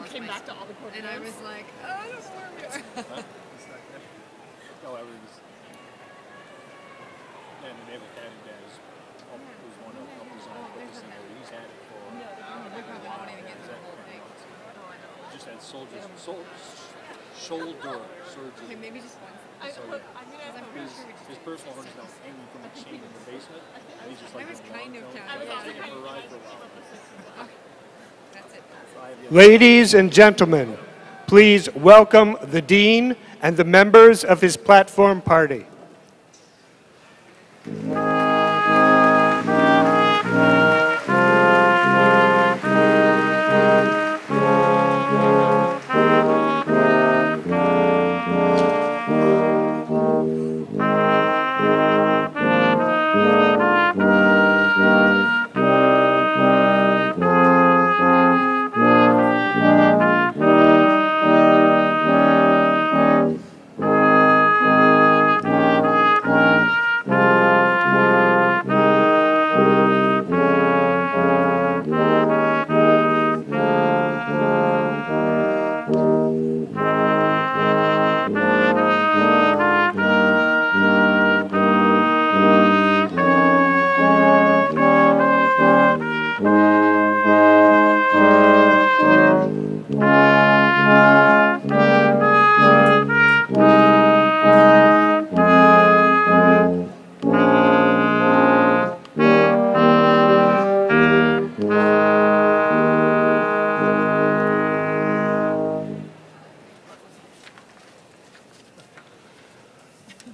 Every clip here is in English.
came back to all the coordinates. And I was like, oh, I don't know where we are. No, I was. And the naval academy guys was one of help design focusing area. He's had it for. We probably won't even get to the whole thing. Just had shoulder surgery. Okay, maybe just one. His personal horn is now hanging from a chain in the basement. And he's just like I was kind of taking it for a ride for a while. That's it. Ladies and gentlemen, please welcome the Dean and the members of his platform party.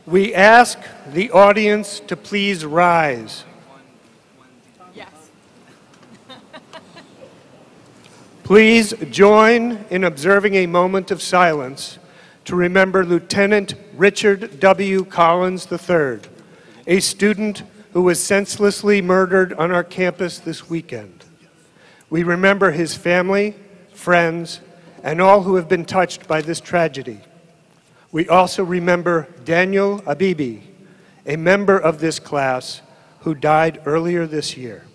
We ask the audience to please rise. Yes. Please join in observing a moment of silence to remember Lieutenant Richard W. Collins III, a student who was senselessly murdered on our campus this weekend. We remember his family, friends, and all who have been touched by this tragedy. We also remember Daniel Abibi, a member of this class who died earlier this year.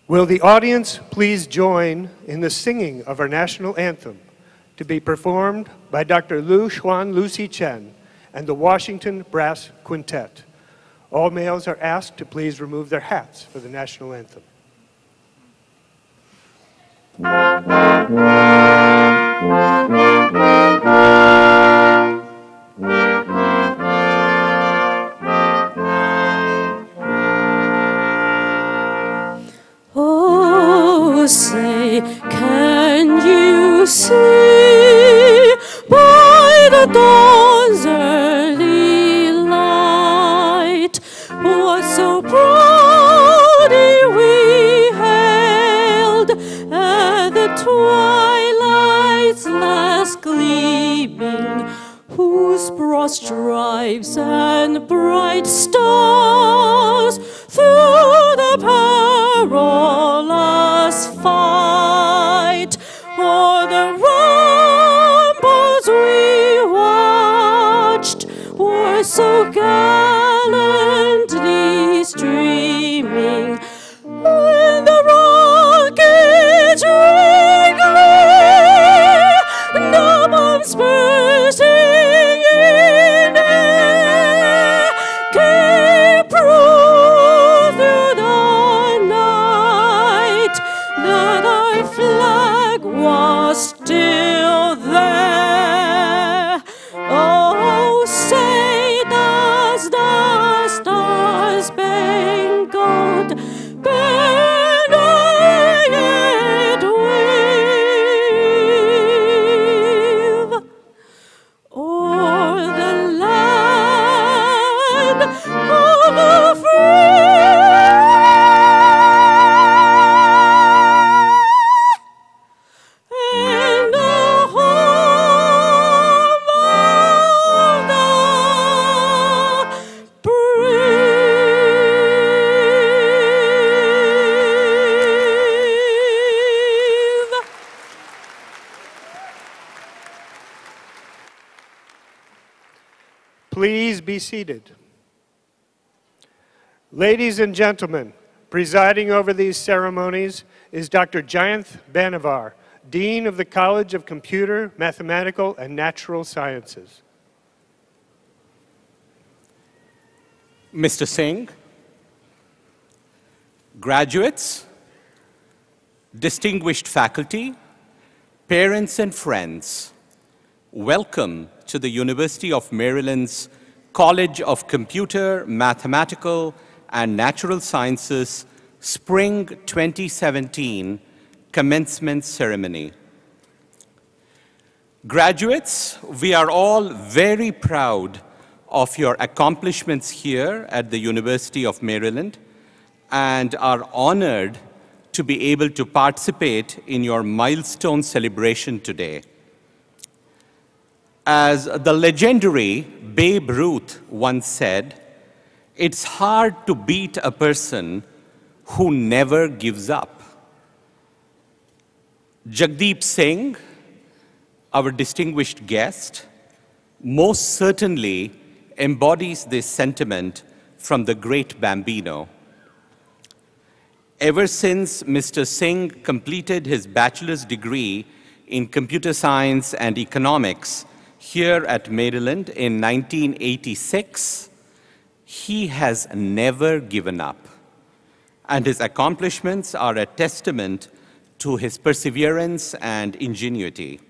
Will the audience please join in the singing of our national anthem to be performed by Dr. Lu Xuan Lucy Chen and the Washington Brass Quintet. All males are asked to please remove their hats for the national anthem. Oh, say, can you see by the dawn's early light what so proudly we hailed at the twilight's last gleaming, whose broad stripes and bright stars through the perilous fight o'er the ramparts we watched were so gallantly streaming, when the rockets rang clear, the bombs bursting in air came proof through the night that our flag was still there. Oh, say does the star please be seated? Ladies and gentlemen, presiding over these ceremonies is Dr. Jayanth Banavar, Dean of the College of Computer, Mathematical, and Natural Sciences. Mr. Singh, graduates, distinguished faculty, parents and friends, welcome to the University of Maryland's College of Computer, Mathematical, and Natural Sciences Spring 2017 Commencement Ceremony. Graduates, we are all very proud of your accomplishments here at the University of Maryland and are honored to be able to participate in your milestone celebration today. As the legendary Babe Ruth once said, it's hard to beat a person who never gives up. Jagdeep Singh, our distinguished guest, most certainly embodies this sentiment from the great Bambino. Ever since Mr. Singh completed his bachelor's degree in computer science and economics here at Maryland in 1986, he has never given up. And his accomplishments are a testament to his perseverance and ingenuity.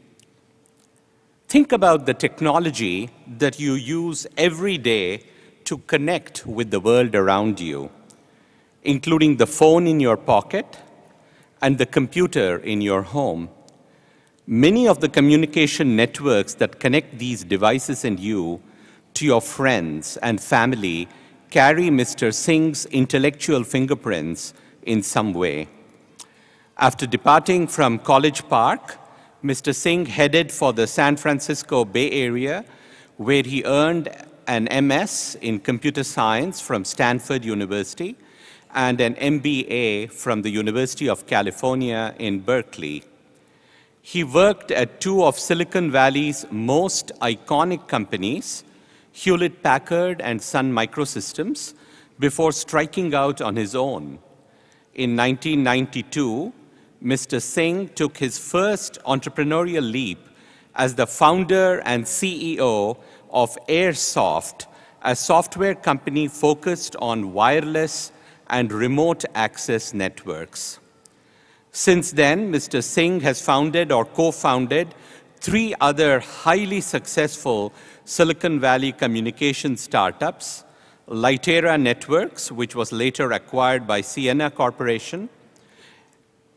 Think about the technology that you use every day to connect with the world around you, including the phone in your pocket and the computer in your home. Many of the communication networks that connect these devices and you to your friends and family carry Mr. Singh's intellectual fingerprints in some way. After departing from College Park, Mr. Singh headed for the San Francisco Bay Area, where he earned an MS in computer science from Stanford University and an MBA from the University of California in Berkeley. He worked at two of Silicon Valley's most iconic companies, Hewlett-Packard and Sun Microsystems, before striking out on his own. In 1992, Mr. Singh took his first entrepreneurial leap as the founder and CEO of Airsoft, a software company focused on wireless and remote access networks. Since then, Mr. Singh has founded or co-founded 3 other highly successful Silicon Valley communication startups: Lightera Networks, which was later acquired by Ciena Corporation;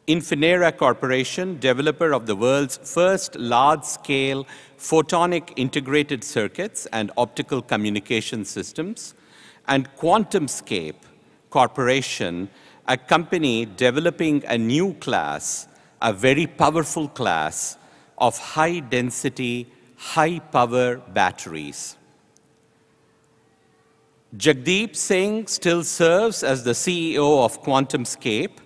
Infinera Corporation, developer of the world's first large-scale photonic integrated circuits and optical communication systems; and QuantumScape Corporation, a company developing a new class, a very powerful class of high-density, high-power batteries. Jagdeep Singh still serves as the CEO of QuantumScape,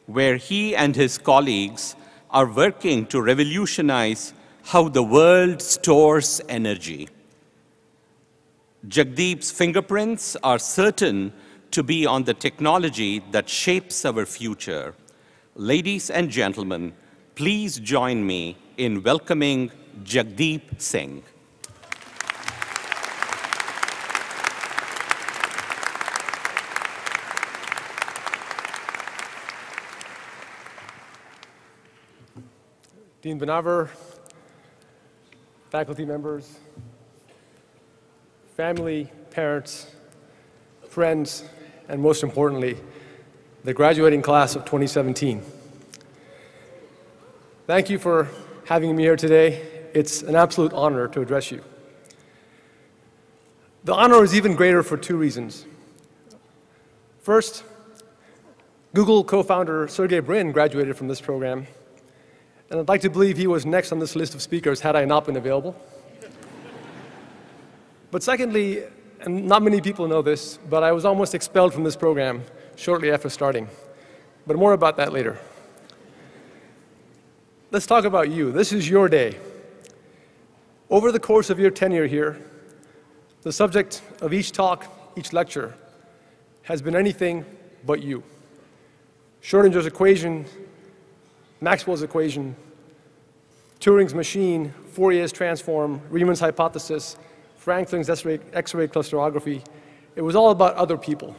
where he and his colleagues are working to revolutionize how the world stores energy. Jagdeep's fingerprints are certain to be on the technology that shapes our future. Ladies and gentlemen, please join me in welcoming Jagdeep Singh. Dean Banavar, faculty members, family, parents, friends, and most importantly, the graduating class of 2017. Thank you for having me here today. It's an absolute honor to address you. The honor is even greater for 2 reasons. First, Google co-founder Sergey Brin graduated from this program, and I'd like to believe he was next on this list of speakers had I not been available. But secondly, and not many people know this, but I was almost expelled from this program shortly after starting. But more about that later. Let's talk about you. This is your day. Over the course of your tenure here, The subject of each talk, each lecture, has been anything but you. Schrödinger's equation, Maxwell's equation, Turing's machine, Fourier's transform, Riemann's hypothesis, Franklin's X-ray clusterography. It was all about other people.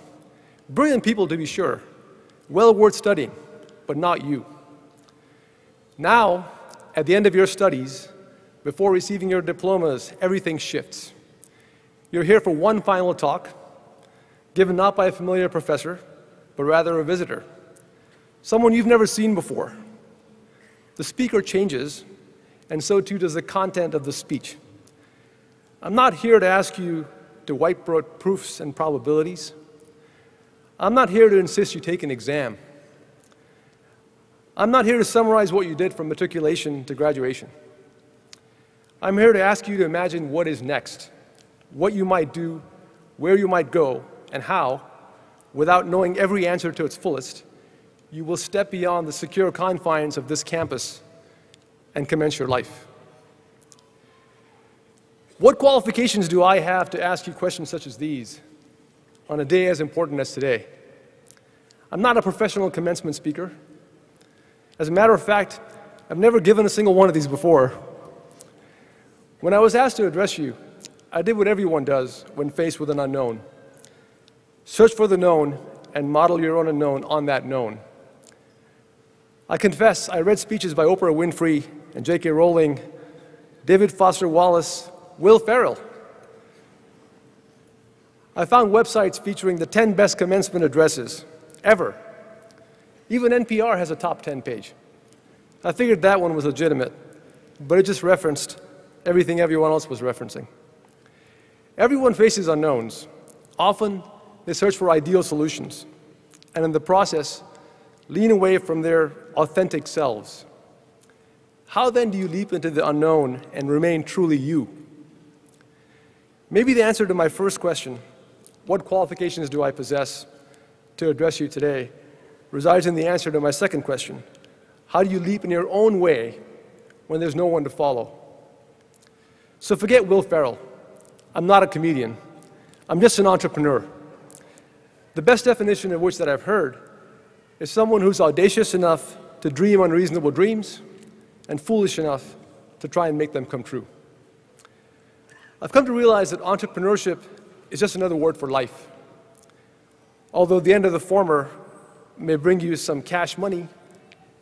Brilliant people, to be sure, well worth studying, but not you. Now, at the end of your studies, before receiving your diplomas, everything shifts. You're here for one final talk, given not by a familiar professor, but rather a visitor, someone you've never seen before. The speaker changes, and so too does the content of the speech. I'm not here to ask you to whiteboard proofs and probabilities. I'm not here to insist you take an exam. I'm not here to summarize what you did from matriculation to graduation. I'm here to ask you to imagine what is next, what you might do, where you might go, and how, without knowing every answer to its fullest, you will step beyond the secure confines of this campus and commence your life. What qualifications do I have to ask you questions such as these on a day as important as today? I'm not a professional commencement speaker. As a matter of fact, I've never given a single one of these before. When I was asked to address you, I did what everyone does when faced with an unknown. Search for the known and model your own unknown on that known. I confess, I read speeches by Oprah Winfrey and J.K. Rowling, David Foster Wallace, Will Ferrell. I found websites featuring the 10 best commencement addresses ever. Even NPR has a top 10 page. I figured that one was legitimate, but it just referenced everything everyone else was referencing. Everyone faces unknowns. Often, they search for ideal solutions, and in the process, lean away from their authentic selves. How then do you leap into the unknown and remain truly you? Maybe the answer to my first question, what qualifications do I possess to address you today, resides in the answer to my second question, how do you leap in your own way when there's no one to follow? So forget Will Ferrell. I'm not a comedian. I'm just an entrepreneur. The best definition of which that I've heard is someone who's audacious enough to dream unreasonable dreams and foolish enough to try and make them come true. I've come to realize that entrepreneurship is just another word for life. Although the end of the former may bring you some cash money,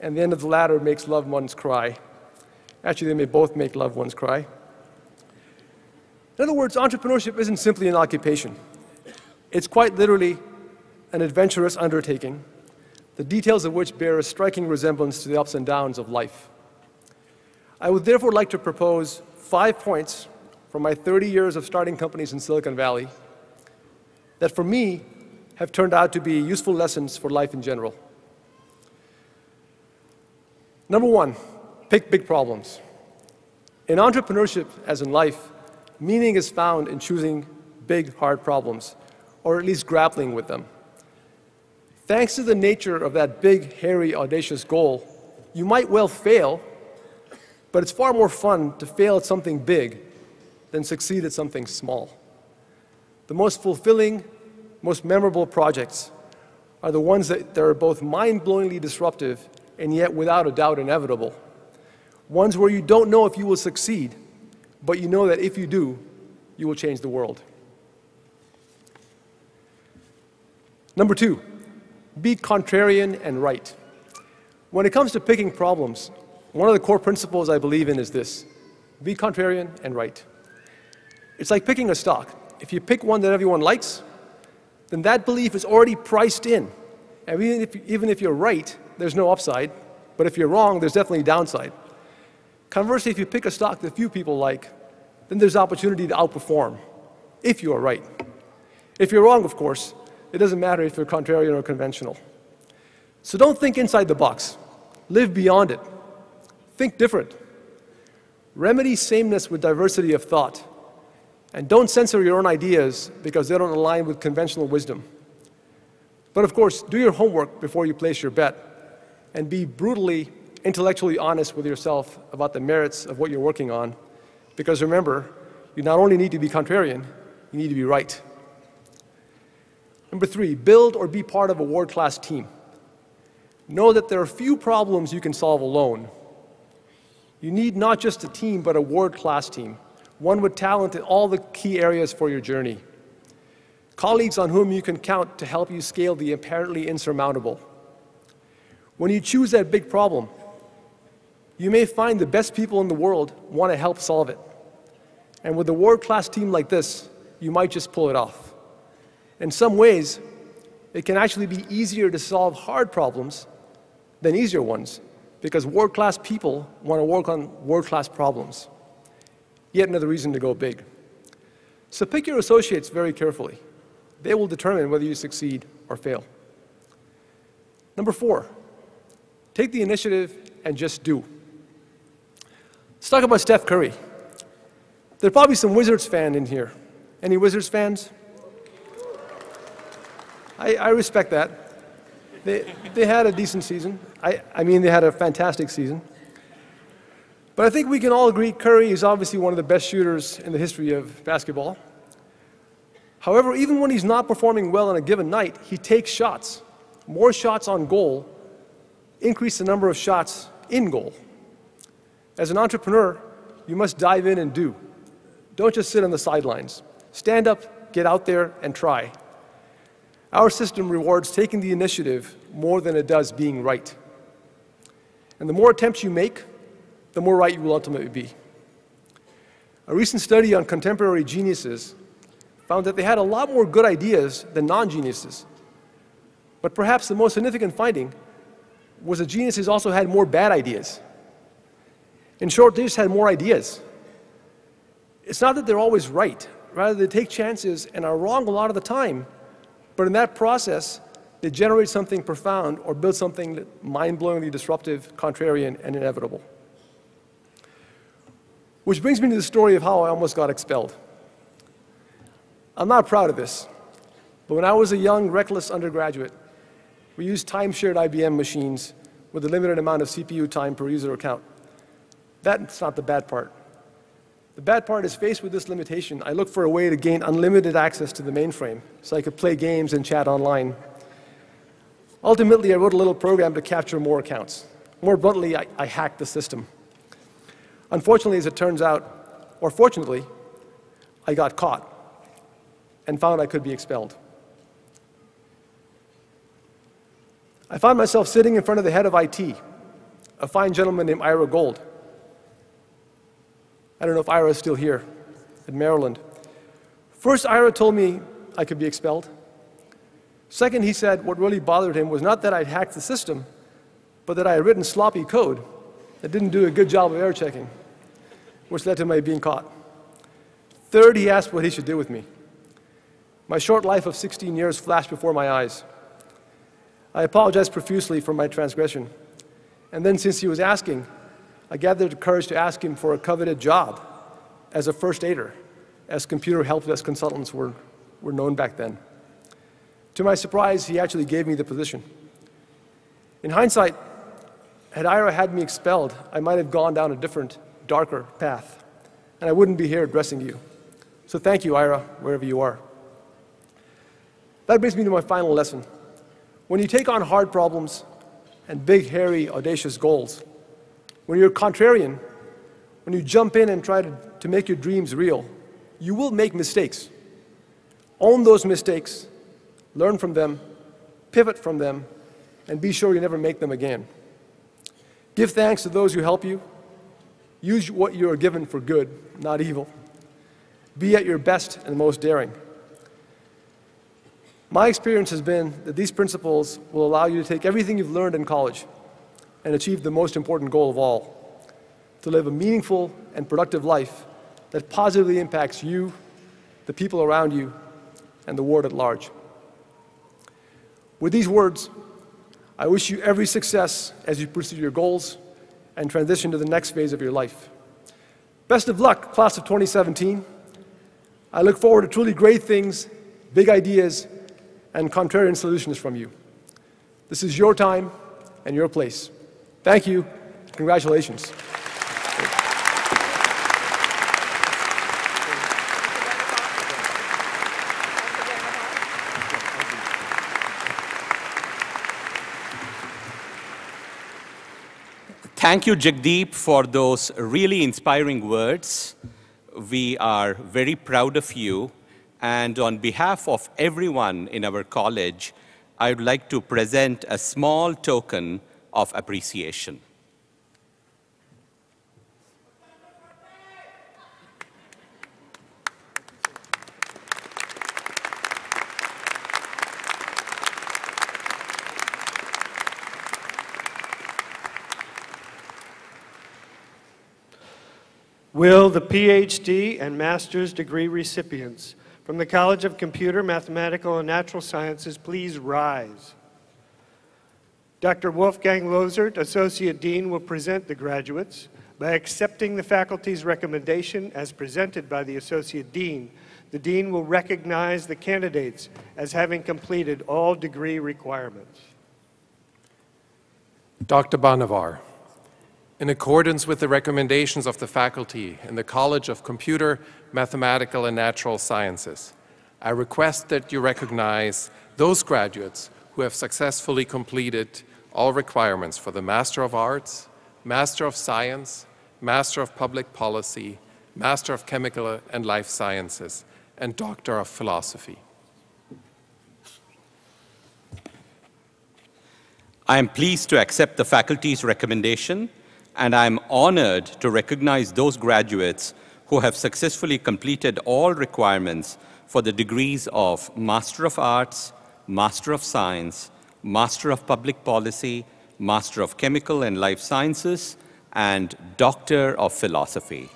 and the end of the latter makes loved ones cry. Actually, they may both make loved ones cry. In other words, entrepreneurship isn't simply an occupation. It's quite literally an adventurous undertaking, the details of which bear a striking resemblance to the ups and downs of life. I would therefore like to propose 5 points from my 30 years of starting companies in Silicon Valley that, for me, have turned out to be useful lessons for life in general. Number 1, pick big problems. In entrepreneurship, as in life, meaning is found in choosing big, hard problems, or at least grappling with them. Thanks to the nature of that big, hairy, audacious goal, you might well fail, but it's far more fun to fail at something big than succeed at something small. The most fulfilling, most memorable projects are the ones that are both mind-blowingly disruptive and yet without a doubt inevitable. Ones where you don't know if you will succeed, but you know that if you do, you will change the world. Number 2, be contrarian and right. When it comes to picking problems, one of the core principles I believe in is this: be contrarian and right. It's like picking a stock. If you pick one that everyone likes, then that belief is already priced in. And even if you're right, there's no upside. But if you're wrong, there's definitely downside. Conversely, if you pick a stock that few people like, then there's opportunity to outperform, if you are right. If you're wrong, of course, it doesn't matter if you're contrarian or conventional. So don't think inside the box. Live beyond it. Think different. Remedy sameness with diversity of thought. And don't censor your own ideas because they don't align with conventional wisdom. But of course, do your homework before you place your bet, and be brutally, intellectually honest with yourself about the merits of what you're working on. Because remember, you not only need to be contrarian, You need to be right. Number 3, build or be part of a world-class team. Know that there are few problems you can solve alone. You need not just a team, but a world-class team, one with talent in all the key areas for your journey. Colleagues on whom you can count to help you scale the apparently insurmountable. When you choose that big problem, you may find the best people in the world want to help solve it. And with a world-class team like this, you might just pull it off. In some ways, it can actually be easier to solve hard problems than easier ones, because world-class people want to work on world-class problems. Yet another reason to go big. So pick your associates very carefully. They will determine whether you succeed or fail. Number 4, take the initiative and just do. Let's talk about Steph Curry. There are probably some Wizards fans in here. Any Wizards fans? I respect that. They had a decent season. I mean, they had a fantastic season. But I think we can all agree Curry is obviously one of the best shooters in the history of basketball. However, even when he's not performing well on a given night, he takes shots. More shots on goal increase the number of shots in goal. As an entrepreneur, you must dive in and do. Don't just sit on the sidelines. Stand up, get out there, and try. Our system rewards taking the initiative more than it does being right. And the more attempts you make, the more right you will ultimately be. A recent study on contemporary geniuses found that they had a lot more good ideas than non-geniuses. But perhaps the most significant finding was that geniuses also had more bad ideas. In short, they just had more ideas. It's not that they're always right. Rather, they take chances and are wrong a lot of the time. But in that process, they generate something profound or build something mind-blowingly disruptive, contrarian, and inevitable. Which brings me to the story of how I almost got expelled. I'm not proud of this, but when I was a young, reckless undergraduate, we used time-shared IBM machines with a limited amount of CPU time per user account. That's not the bad part. The bad part is, faced with this limitation, I looked for a way to gain unlimited access to the mainframe so I could play games and chat online. Ultimately, I wrote a little program to capture more accounts. More bluntly, I hacked the system. Unfortunately, as it turns out, or fortunately, I got caught and found I could be expelled. I found myself sitting in front of the head of IT, a fine gentleman named Ira Gold. I don't know if Ira is still here at Maryland. First, Ira told me I could be expelled. Second, he said what really bothered him was not that I'd hacked the system, but that I had written sloppy code that didn't do a good job of error checking, which led to my being caught. Third, he asked what he should do with me. My short life of 16 years flashed before my eyes. I apologized profusely for my transgression. And then, since he was asking, I gathered the courage to ask him for a coveted job as a first aider, as computer help desk consultants were known back then. To my surprise, he actually gave me the position. In hindsight, had Ira had me expelled, I might have gone down a different, darker path, and I wouldn't be here addressing you. So thank you, Ira, wherever you are. That brings me to my final lesson. When you take on hard problems and big, hairy, audacious goals, when you're contrarian, when you jump in and try to make your dreams real, you will make mistakes. Own those mistakes, learn from them, pivot from them, and be sure you never make them again. Give thanks to those who help you. Use what you are given for good, not evil. Be at your best and most daring. My experience has been that these principles will allow you to take everything you've learned in college and achieve the most important goal of all, to live a meaningful and productive life that positively impacts you, the people around you, and the world at large. With these words, I wish you every success as you pursue your goals and transition to the next phase of your life. Best of luck, class of 2017. I look forward to truly great things, big ideas, and contrarian solutions from you. This is your time and your place. Thank you. Congratulations. Thank you, Jagdeep, for those really inspiring words. We are very proud of you. And on behalf of everyone in our college, I would like to present a small token of appreciation. Will the PhD and master's degree recipients from the College of Computer, Mathematical, and Natural Sciences please rise? Dr. Wolfgang Lozert, Associate Dean, will present the graduates. By accepting the faculty's recommendation as presented by the Associate Dean, the Dean will recognize the candidates as having completed all degree requirements. Dr. Banavar, in accordance with the recommendations of the faculty in the College of Computer, Mathematical, and Natural Sciences, I request that you recognize those graduates who have successfully completed all requirements for the Master of Arts, Master of Science, Master of Public Policy, Master of Chemical and Life Sciences, and Doctor of Philosophy. I am pleased to accept the faculty's recommendation, and I am honored to recognize those graduates who have successfully completed all requirements for the degrees of Master of Arts, Master of Science, Master of Public Policy, Master of Chemical and Life Sciences, and Doctor of Philosophy.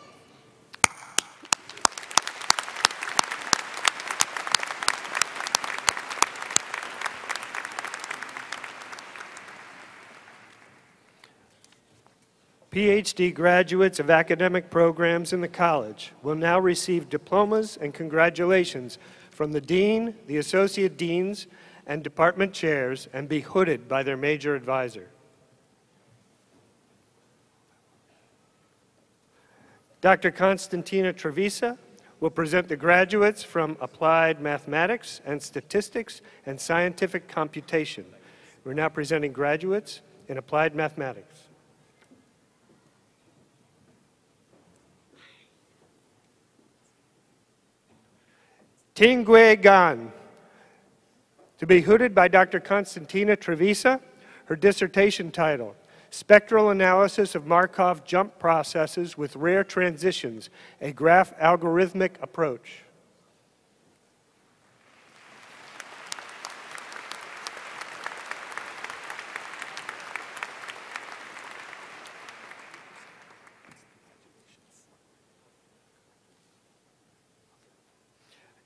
PhD graduates of academic programs in the college will now receive diplomas and congratulations from the Dean, the Associate Deans, and Department Chairs and be hooded by their major advisor. Dr. Constantina Trevisa will present the graduates from Applied Mathematics and Statistics and Scientific Computation. We're now presenting graduates in Applied Mathematics. Tingwe Gan, to be hooded by Dr. Constantina Trevisa, her dissertation title, Spectral Analysis of Markov Jump Processes with Rare Transitions, a Graph Algorithmic Approach.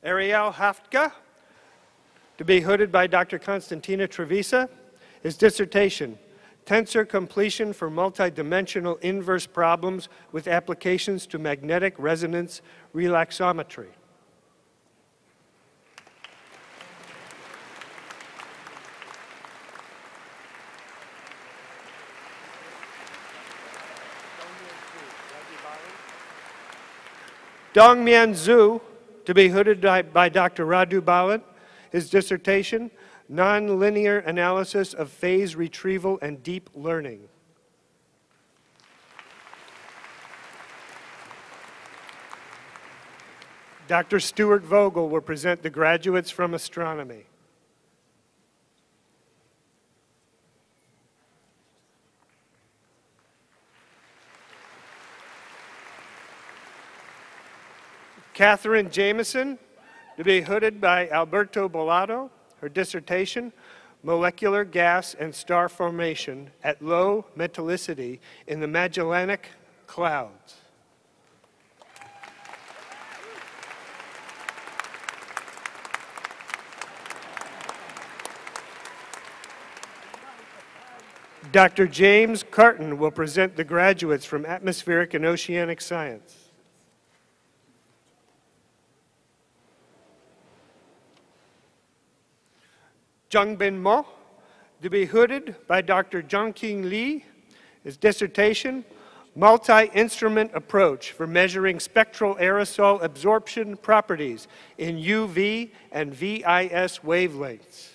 Ariel Haftka, to be hooded by Dr. Constantina Trevisa, his dissertation, Tensor Completion for Multidimensional Inverse Problems with Applications to Magnetic Resonance Relaxometry. Dongmian Zhu, to be hooded by Dr. Radu Balan, his dissertation, Nonlinear Analysis of Phase Retrieval and Deep Learning. Dr. Stuart Vogel will present the graduates from astronomy. Catherine Jameson, to be hooded by Alberto Bolado, her dissertation, Molecular Gas and Star Formation at Low Metallicity in the Magellanic Clouds. Dr. James Carton will present the graduates from Atmospheric and Oceanic Science. Zhongbin Mo, to be hooded by Dr. Zhongqing Li, his dissertation, Multi-Instrument Approach for Measuring Spectral Aerosol Absorption Properties in UV and VIS Wavelengths.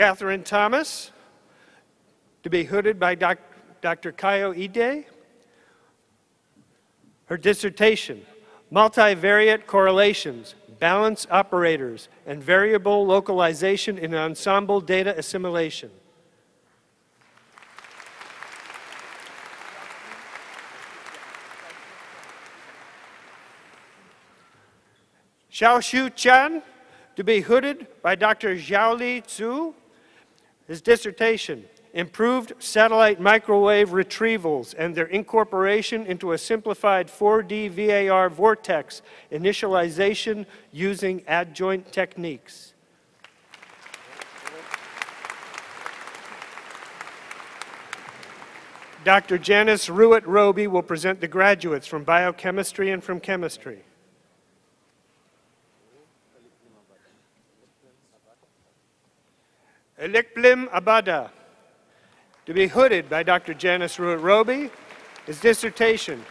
Catherine Thomas, to be hooded by Dr. Kayo Ide. Her dissertation, Multivariate Correlations, Balance Operators, and Variable Localization in Ensemble Data Assimilation. Xiaoshu Chan, to be hooded by Dr. Xiaoli Zhu. His dissertation, Improved Satellite Microwave Retrievals and Their Incorporation into a Simplified 4D VAR Vortex Initialization Using Adjoint Techniques. Dr. Janice Ruitt-Roby will present the graduates from biochemistry and from chemistry. Elikplim Abada, to be hooded by Dr. Janice Ruitt-Roby. His dissertation,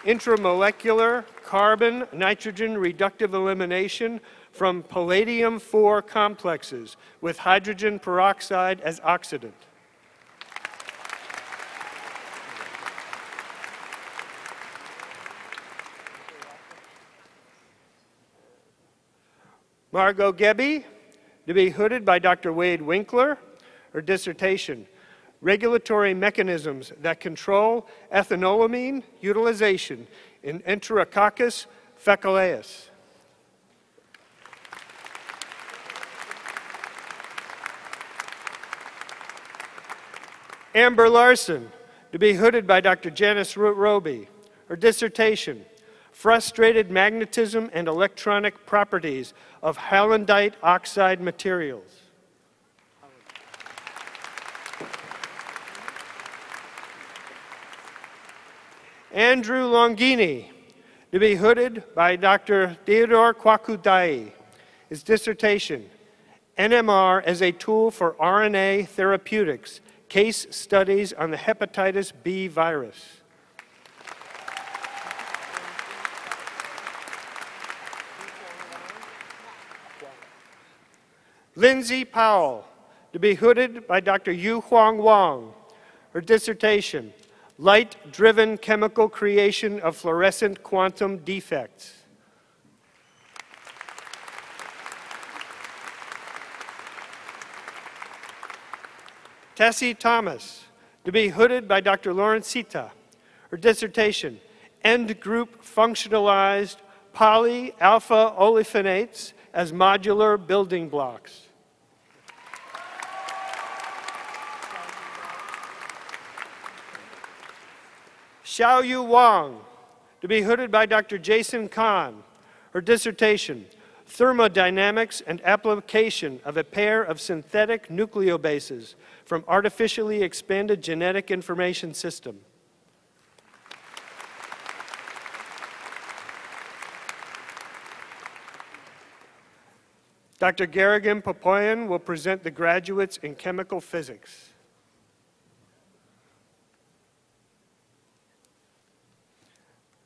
Intramolecular Carbon-Nitrogen Reductive Elimination from Palladium-4 Complexes with Hydrogen Peroxide as Oxidant. Margot Gebbe, to be hooded by Dr. Wade Winkler. Her dissertation, Regulatory Mechanisms that Control Ethanolamine Utilization in Enterococcus faecalis. Amber Larson, to be hooded by Dr. Janice Ruitt-Roby. Her dissertation, Frustrated Magnetism and Electronic Properties of Hallandite Oxide Materials. Andrew Longini, to be hooded by Dr. Theodore Kwakudai. His dissertation, NMR as a Tool for RNA Therapeutics, Case Studies on the Hepatitis B Virus. Lindsay Powell, to be hooded by Dr. Yu Huang Wang. Her dissertation, Light-Driven Chemical Creation of Fluorescent Quantum Defects. Tessie Thomas, to be hooded by Dr. Lawrence Sita. Her dissertation, End-Group Functionalized Poly-Alpha Olephinates as Modular Building Blocks. Xiaoyu Wang, to be hooded by Dr. Jason Kahn. Her dissertation, Thermodynamics and Application of a Pair of Synthetic Nucleobases from Artificially Expanded Genetic Information System. Dr. Garrigan Popoyan will present the graduates in chemical physics.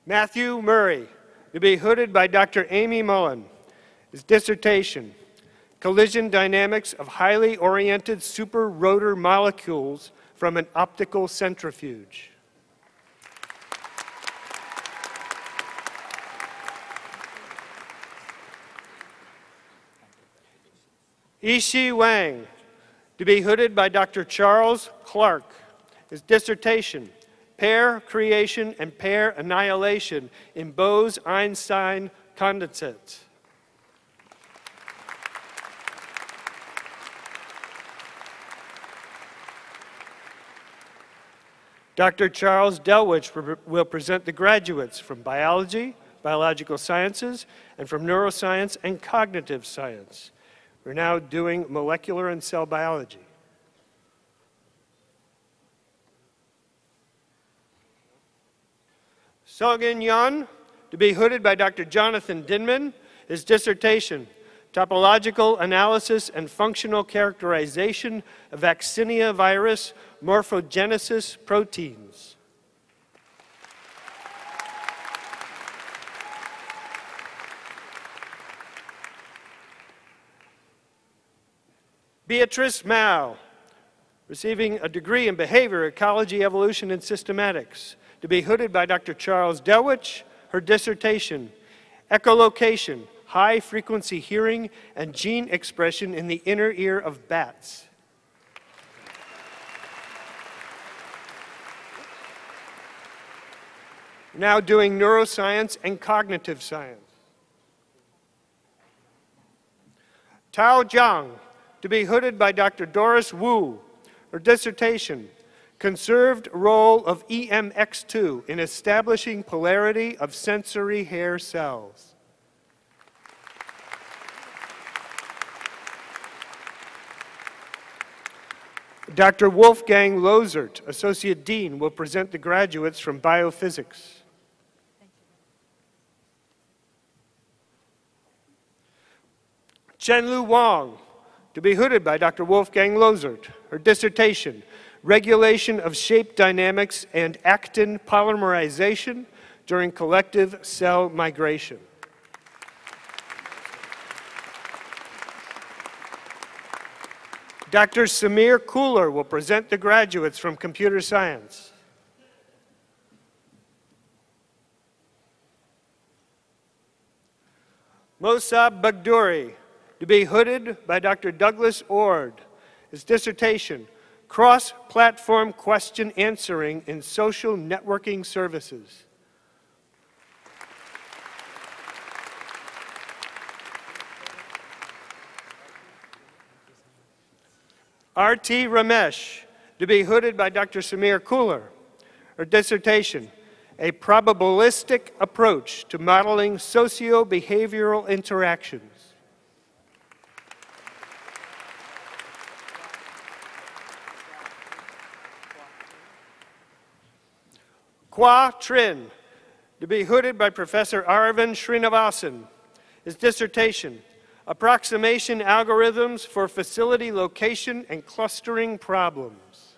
Matthew Murray, to be hooded by Dr. Amy Mullen. His dissertation, Collision Dynamics of Highly Oriented Super-Rotor Molecules from an Optical Centrifuge. Ishi Wang, to be hooded by Dr. Charles Clark. His dissertation, Pair Creation and Pair Annihilation in Bose-Einstein Condensates. Dr. Charles Delwich will present the graduates from biology, biological sciences, and from neuroscience and cognitive science. We're now doing molecular and cell biology. Sogin Yan, to be hooded by Dr. Jonathan Dinman. His dissertation, Topological Analysis and Functional Characterization of Vaccinia virus Morphogenesis Proteins. Beatrice Mao, receiving a degree in Behavior, Ecology, Evolution, and Systematics, to be hooded by Dr. Charles Delwich, her dissertation, Echolocation, High-Frequency Hearing and Gene Expression in the Inner Ear of Bats. Now doing Neuroscience and Cognitive Science. Tao Jiang, to be hooded by Dr. Doris Wu, her dissertation, Conserved Role of EMX2 in Establishing Polarity of Sensory Hair Cells. Dr. Wolfgang Lozert, Associate Dean, will present the graduates from Biophysics. Chenlu Wang, to be hooded by Dr. Wolfgang Lozert, her dissertation, Regulation of Shape Dynamics and Actin Polymerization during Collective Cell Migration. Dr. Samir Kuhler will present the graduates from Computer Science. Mosab Bagdouri, to be hooded by Dr. Douglas Ord, his dissertation, Cross-Platform Question Answering in Social Networking Services. R.T. Ramesh, to be hooded by Dr. Samir Kuhler, her dissertation, A Probabilistic Approach to Modeling Socio-Behavioral Interactions. Kwa Trin, to be hooded by Professor Aravind Srinivasan, his dissertation, Approximation Algorithms for Facility Location and Clustering Problems.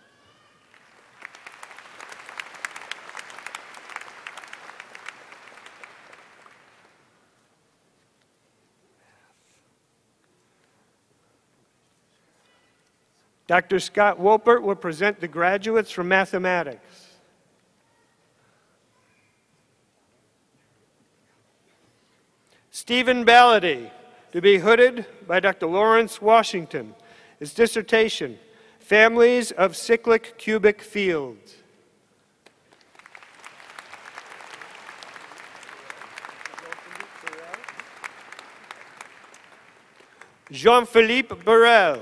Dr. Scott Wolpert will present the graduates from Mathematics. Stephen Ballady, to be hooded by Dr. Lawrence Washington, his dissertation, Families of Cyclic Cubic Fields. Jean-Philippe Burrell,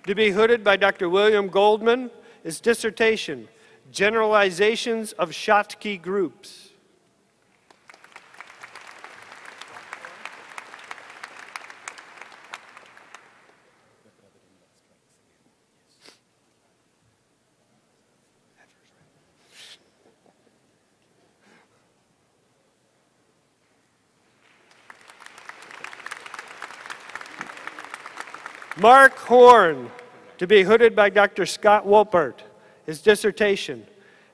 to be hooded by Dr. William Goldman, his dissertation, Generalizations of Schottky Groups. Mark Horn, to be hooded by Dr. Scott Wolpert, his dissertation,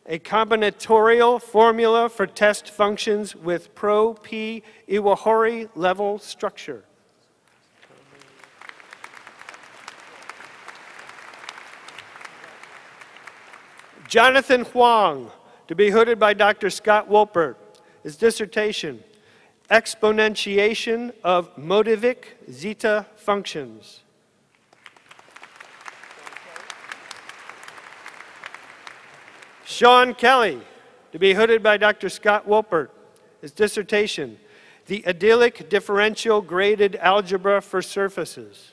A Combinatorial Formula for Test Functions with Pro-P Iwahori Level Structure. Jonathan Huang, to be hooded by Dr. Scott Wolpert, his dissertation, Exponentiation of Motivic Zeta Functions. Sean Kelly, to be hooded by Dr. Scott Wolpert, his dissertation, The Idyllic Differential Graded Algebra for Surfaces.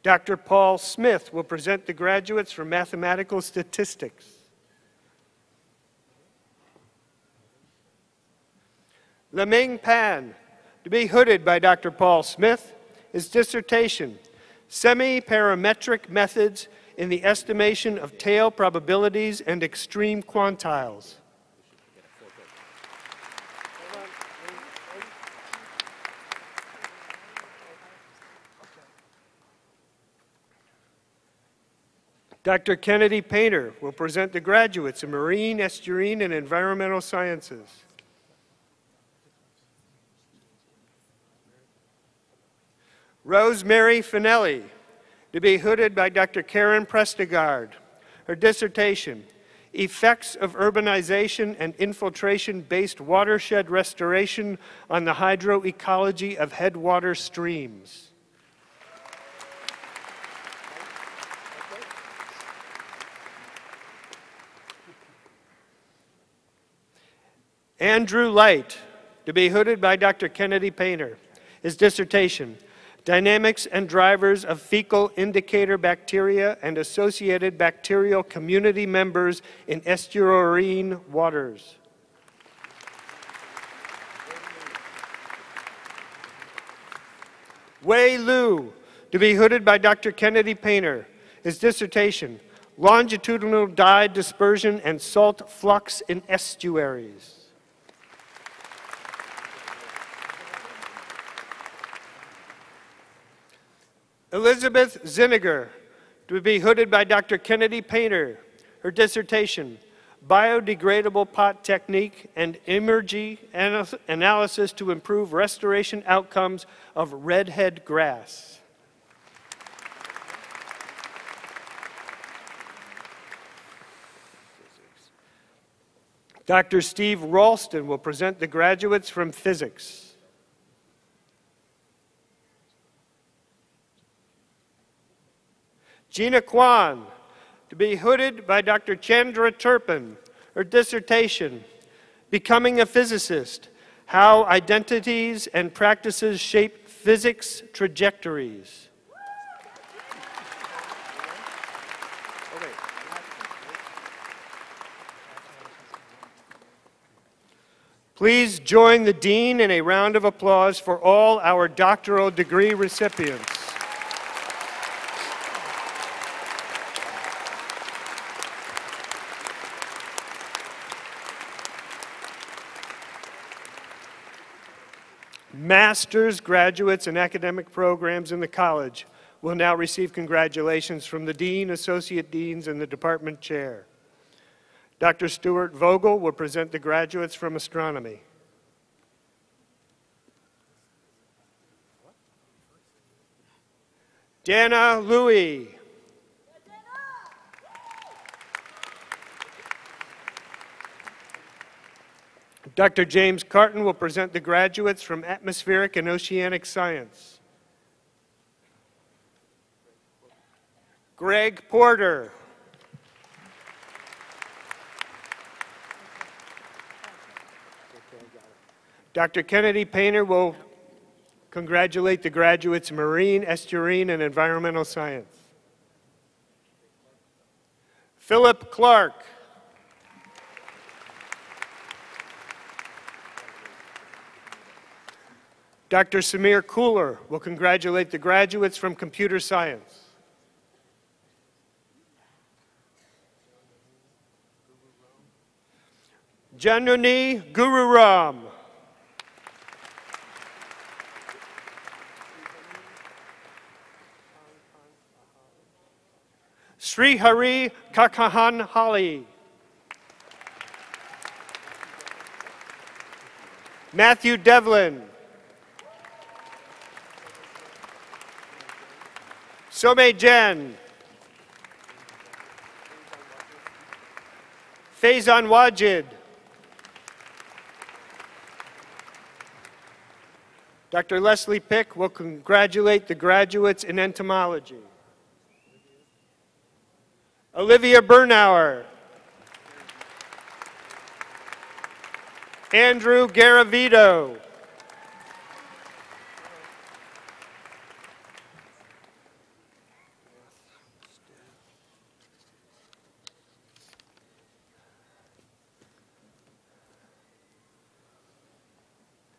Dr. Paul Smith will present the graduates from Mathematical Statistics. Leming Pan, to be hooded by Dr. Paul Smith, his dissertation, Semi-Parametric Methods in the Estimation of Tail Probabilities and Extreme Quantiles. Dr. Kennedy Painter will present the graduates in Marine, Estuarine, and Environmental Sciences. Rosemary Finelli, to be hooded by Dr. Karen Prestegard. Her dissertation, Effects of Urbanization and Infiltration-Based Watershed Restoration on the Hydroecology of Headwater Streams. Andrew Light, to be hooded by Dr. Kennedy Painter. His dissertation, Dynamics and Drivers of Fecal Indicator Bacteria and Associated Bacterial Community Members in Estuarine Waters. Wei Lu, to be hooded by Dr. Kennedy Painter. His dissertation, Longitudinal Dye Dispersion and Salt Flux in Estuaries. Elizabeth Zinniger, to be hooded by Dr. Kennedy Painter. Her dissertation, Biodegradable Pot Technique and Imagery Analysis to Improve Restoration Outcomes of Redhead Grass. Dr. Steve Ralston will present the graduates from physics. Gina Kwan, to be hooded by Dr. Chandra Turpin. Her dissertation, Becoming a Physicist, How Identities and Practices Shape Physics Trajectories. Please join the Dean in a round of applause for all our doctoral degree recipients. Master's graduates and academic programs in the college will now receive congratulations from the Dean, Associate Deans, and the Department Chair. Dr. Stuart Vogel will present the graduates from astronomy. Dana Louie. Dr. James Carton will present the graduates from Atmospheric and Oceanic Science. Greg Porter. Dr. Kennedy Painter will congratulate the graduates in Marine, Estuarine, and Environmental Science. Philip Clark. Dr. Samir Cooler will congratulate the graduates from Computer Science. Januni Gururam. Sri Hari Kakahan Hali. Matthew Devlin. Somay Jen. Faizan Wajid. Dr. Leslie Pick will congratulate the graduates in entomology. Olivia Bernauer. Andrew Garavito.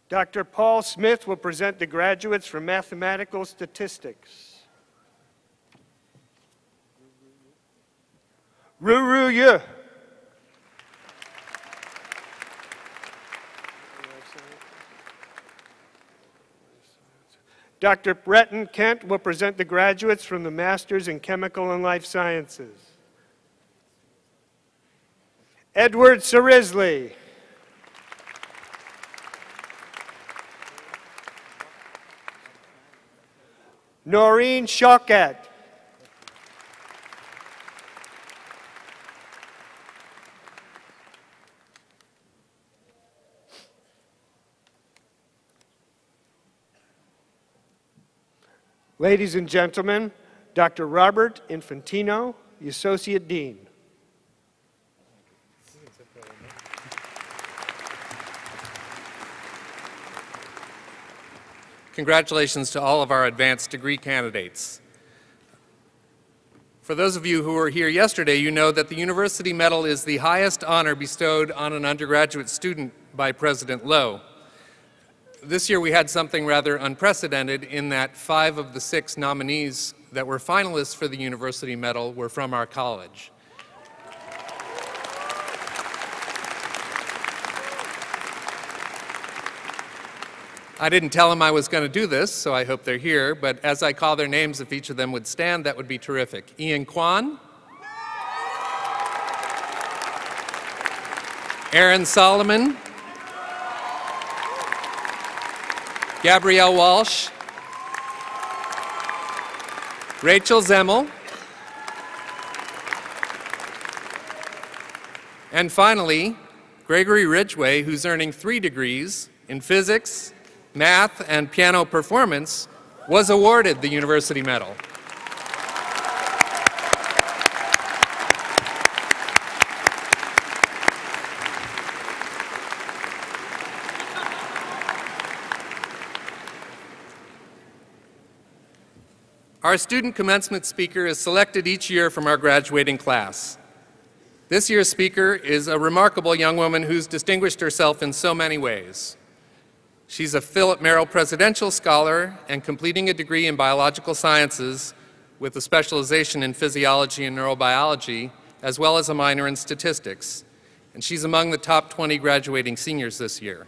Dr. Paul Smith will present the graduates from mathematical statistics. Ruru Yu. Dr. Breton Kent will present the graduates from the Masters in Chemical and Life Sciences. Edward Sarisley. Noreen Shawkat. Ladies and gentlemen, Dr. Robert Infantino, the Associate Dean. Congratulations to all of our advanced degree candidates. For those of you who were here yesterday, you know that the University Medal is the highest honor bestowed on an undergraduate student by President Lowe. This year we had something rather unprecedented in that 5 of the 6 nominees that were finalists for the University Medal were from our college. I didn't tell them I was going to do this, so I hope they're here, but as I call their names, if each of them would stand, that would be terrific. Ian Kwan, Aaron Solomon, Gabrielle Walsh, Rachel Zemmel, and finally, Gregory Ridgway, who's earning 3 degrees in physics, math, and piano performance, was awarded the University Medal. Our student commencement speaker is selected each year from our graduating class. This year's speaker is a remarkable young woman who's distinguished herself in so many ways. She's a Philip Merrill Presidential Scholar and completing a degree in biological sciences with a specialization in physiology and neurobiology, as well as a minor in statistics. And she's among the top 20 graduating seniors this year.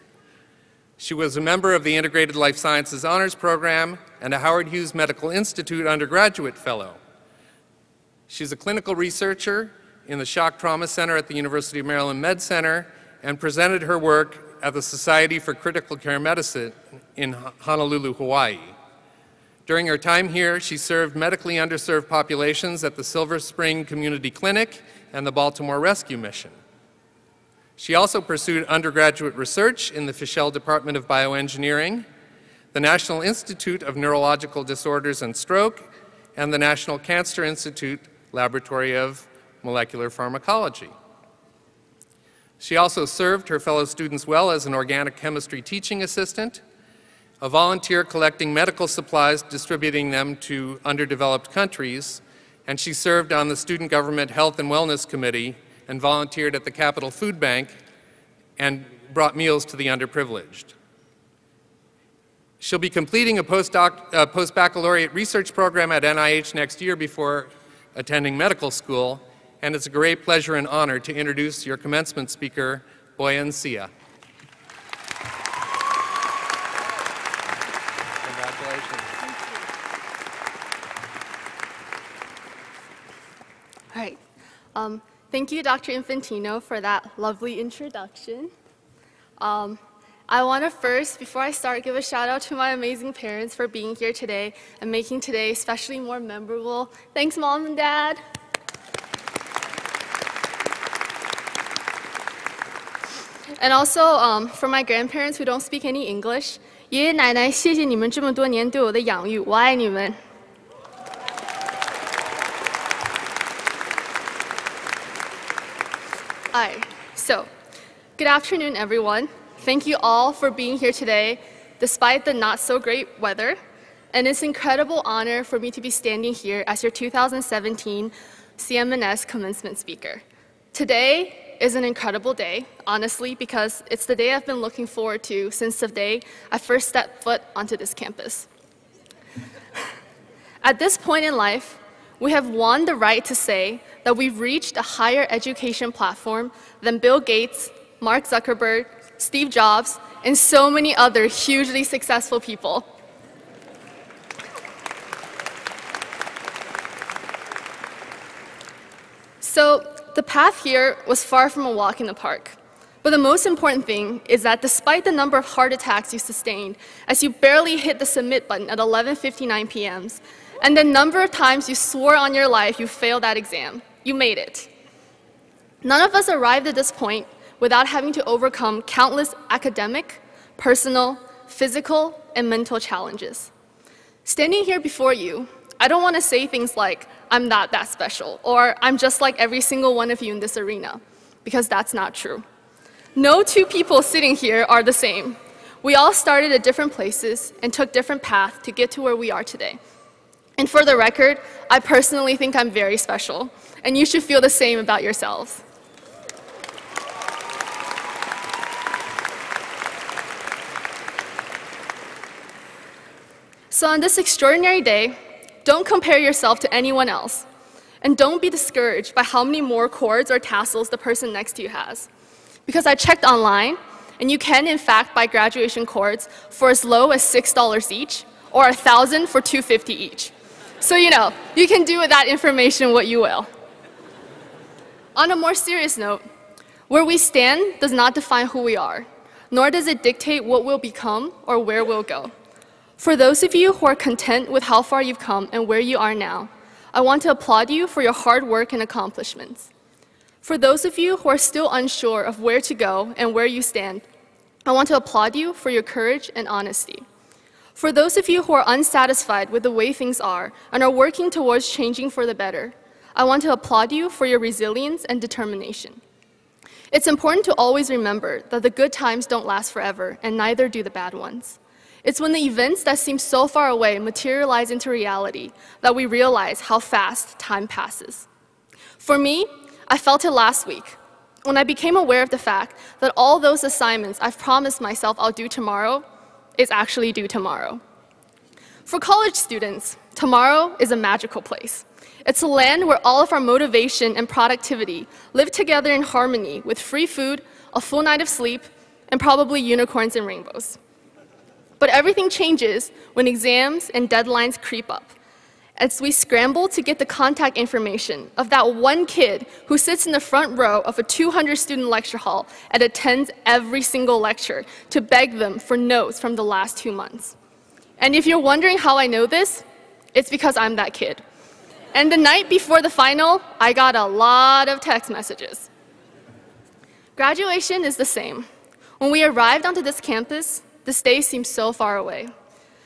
She was a member of the Integrated Life Sciences Honors Program and a Howard Hughes Medical Institute undergraduate fellow. She's a clinical researcher in the Shock Trauma Center at the University of Maryland Med Center and presented her work at the Society for Critical Care Medicine in Honolulu, Hawaii. During her time here, she served medically underserved populations at the Silver Spring Community Clinic and the Baltimore Rescue Mission. She also pursued undergraduate research in the Fischel Department of Bioengineering, the National Institute of Neurological Disorders and Stroke, and the National Cancer Institute Laboratory of Molecular Pharmacology. She also served her fellow students well as an organic chemistry teaching assistant, a volunteer collecting medical supplies, distributing them to underdeveloped countries, and she served on the Student Government Health and Wellness Committee and volunteered at the Capital Food Bank and brought meals to the underprivileged. She'll be completing a post-baccalaureate research program at NIH next year before attending medical school, and it's a great pleasure and honor to introduce your commencement speaker, Boyan Sia. Congratulations. All right. Thank you, Dr. Infantino, for that lovely introduction. I want to first, before I start, give a shout out to my amazing parents for being here today and making today especially more memorable. Thanks, Mom and Dad. And also for my grandparents who don't speak any English, 爷爷奶奶，谢谢你们这么多年对我的养育，我爱你们。Hi. So, good afternoon, everyone. Thank you all for being here today, despite the not so great weather. And it's an incredible honor for me to be standing here as your 2017 CMNS commencement speaker. Today is an incredible day, honestly, because it's the day I've been looking forward to since the day I first stepped foot onto this campus. At this point in life, we have won the right to say that we've reached a higher education platform than Bill Gates, Mark Zuckerberg, Steve Jobs, and so many other hugely successful people. So the path here was far from a walk in the park. But the most important thing is that despite the number of heart attacks you sustained as you barely hit the submit button at 11:59 p.m., and the number of times you swore on your life you failed that exam, you made it. None of us arrived at this point without having to overcome countless academic, personal, physical, and mental challenges. Standing here before you, I don't want to say things like, I'm not that special, or I'm just like every single one of you in this arena, because that's not true. No two people sitting here are the same. We all started at different places and took different paths to get to where we are today. And for the record, I personally think I'm very special, and you should feel the same about yourselves. So on this extraordinary day, don't compare yourself to anyone else. And don't be discouraged by how many more cords or tassels the person next to you has. Because I checked online, and you can in fact buy graduation cords for as low as $6 each, or 1,000 for $250 each. So you know, you can do with that information what you will. On a more serious note, where we stand does not define who we are, nor does it dictate what we'll become or where we'll go. For those of you who are content with how far you've come and where you are now, I want to applaud you for your hard work and accomplishments. For those of you who are still unsure of where to go and where you stand, I want to applaud you for your courage and honesty. For those of you who are unsatisfied with the way things are and are working towards changing for the better, I want to applaud you for your resilience and determination. It's important to always remember that the good times don't last forever, and neither do the bad ones. It's when the events that seem so far away materialize into reality that we realize how fast time passes. For me, I felt it last week when I became aware of the fact that all those assignments I've promised myself I'll do tomorrow is actually due tomorrow. For college students, tomorrow is a magical place. It's a land where all of our motivation and productivity live together in harmony with free food, a full night of sleep, and probably unicorns and rainbows. But everything changes when exams and deadlines creep up, as we scramble to get the contact information of that one kid who sits in the front row of a 200-student lecture hall and attends every single lecture to beg them for notes from the last 2 months. And if you're wondering how I know this, it's because I'm that kid. And the night before the final, I got a lot of text messages. Graduation is the same. When we arrived onto this campus, this day seemed so far away.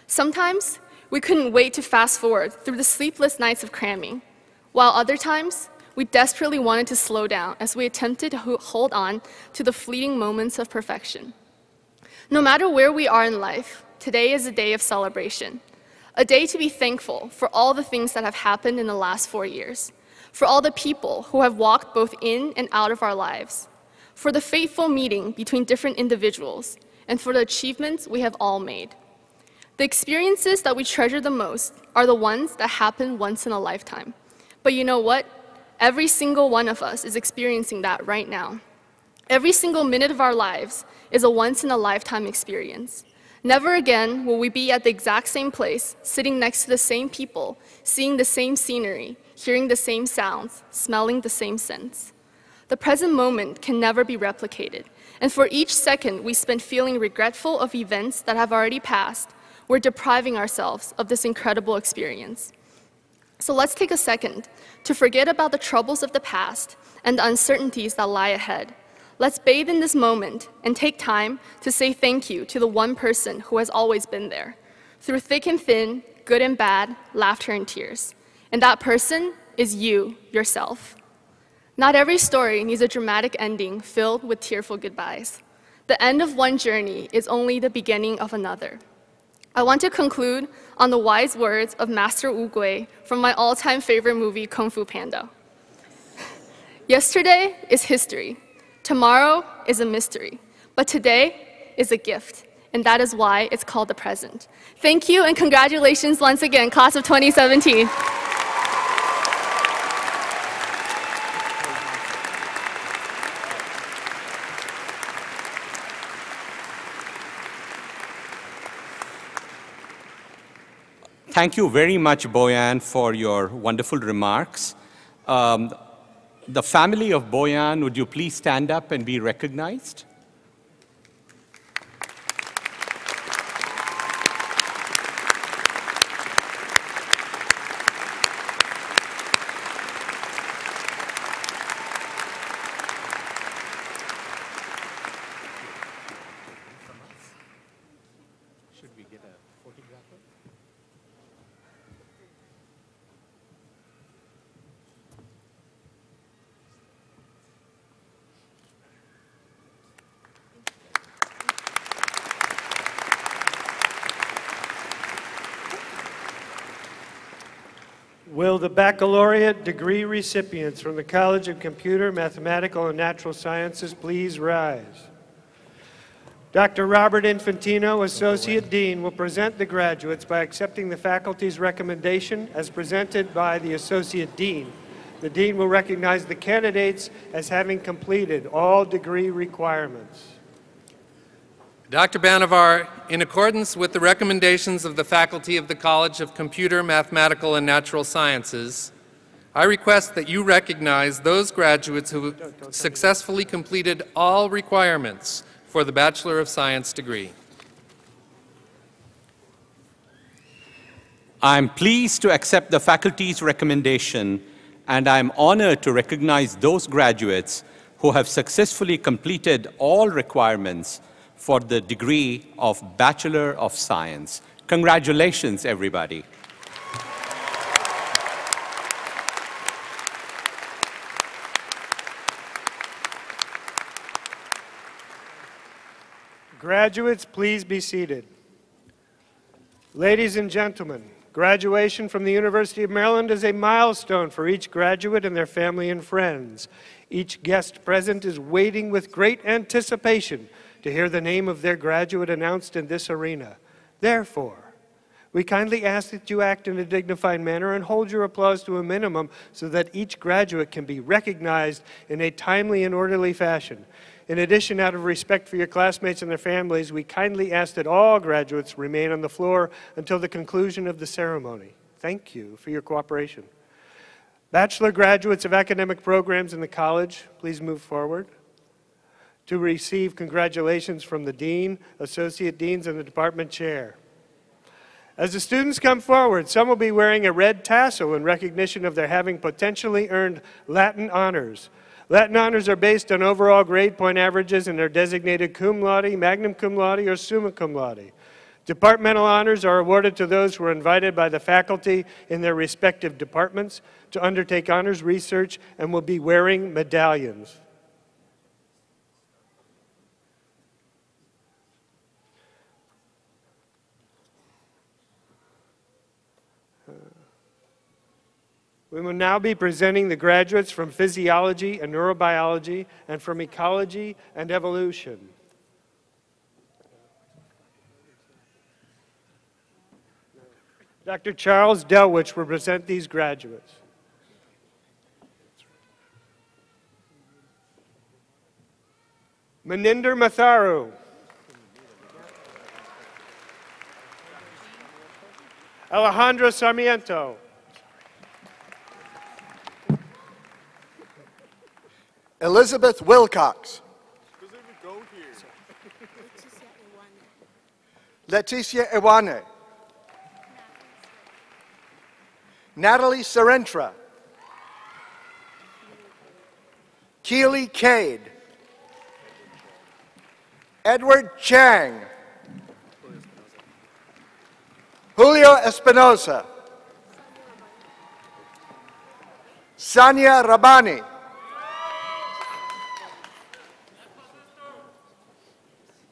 Sometimes, we couldn't wait to fast forward through the sleepless nights of cramming, while other times, we desperately wanted to slow down as we attempted to hold on to the fleeting moments of perfection. No matter where we are in life, today is a day of celebration, a day to be thankful for all the things that have happened in the last 4 years, for all the people who have walked both in and out of our lives, for the fateful meeting between different individuals, and for the achievements we have all made. The experiences that we treasure the most are the ones that happen once in a lifetime. But you know what? Every single one of us is experiencing that right now. Every single minute of our lives is a once-in-a-lifetime experience. Never again will we be at the exact same place, sitting next to the same people, seeing the same scenery, hearing the same sounds, smelling the same scents. The present moment can never be replicated, and for each second we spend feeling regretful of events that have already passed, we're depriving ourselves of this incredible experience. So let's take a second to forget about the troubles of the past and the uncertainties that lie ahead. Let's bathe in this moment and take time to say thank you to the one person who has always been there, through thick and thin, good and bad, laughter and tears. And that person is you, yourself. Not every story needs a dramatic ending filled with tearful goodbyes. The end of one journey is only the beginning of another. I want to conclude on the wise words of Master Wu Gui from my all-time favorite movie, Kung Fu Panda. Yesterday is history. Tomorrow is a mystery. But today is a gift, and that is why it's called the present. Thank you, and congratulations once again, class of 2017. Thank you very much, Boyan, for your wonderful remarks. The family of Boyan, would you please stand up and be recognized? Will the baccalaureate degree recipients from the College of Computer, Mathematical, and Natural Sciences please rise? Dr. Robert Infantino, Associate Dean, will present the graduates by accepting the faculty's recommendation as presented by the Associate Dean. The Dean will recognize the candidates as having completed all degree requirements. Dr. Banavar, in accordance with the recommendations of the faculty of the College of Computer, Mathematical, and Natural Sciences, I request that you recognize those graduates who successfully completed all requirements for the Bachelor of Science degree. I'm pleased to accept the faculty's recommendation, and I'm honored to recognize those graduates who have successfully completed all requirements for the degree of Bachelor of Science. Congratulations, everybody. Graduates, please be seated. Ladies and gentlemen, graduation from the University of Maryland is a milestone for each graduate and their family and friends. Each guest present is waiting with great anticipation to hear the name of their graduate announced in this arena. Therefore, we kindly ask that you act in a dignified manner and hold your applause to a minimum so that each graduate can be recognized in a timely and orderly fashion. In addition, out of respect for your classmates and their families, we kindly ask that all graduates remain on the floor until the conclusion of the ceremony. Thank you for your cooperation. Bachelor graduates of academic programs in the college, please move forward to receive congratulations from the Dean, Associate Deans, and the Department Chair. As the students come forward, some will be wearing a red tassel in recognition of their having potentially earned Latin honors. Latin honors are based on overall grade point averages and are designated cum laude, magna cum laude, or summa cum laude. Departmental honors are awarded to those who are invited by the faculty in their respective departments to undertake honors research and will be wearing medallions. We will now be presenting the graduates from Physiology and Neurobiology and from Ecology and Evolution. Dr. Charles Delwich will present these graduates. Maninder Matharu. Alejandro Sarmiento. Elizabeth Wilcox. Leticia Iwane. Natalie Sarentra. Keely Cade. Edward Chang. Julio Espinosa. Sania Rabani.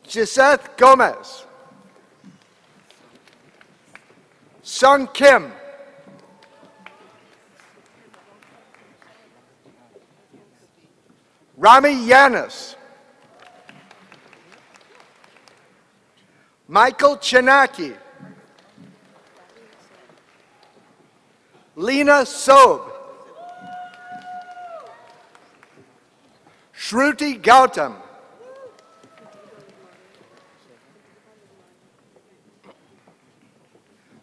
Giseth Gomez. Sung Kim. Rami Yanis. Michael Chinaki. Lena Sob. Shruti Gautam.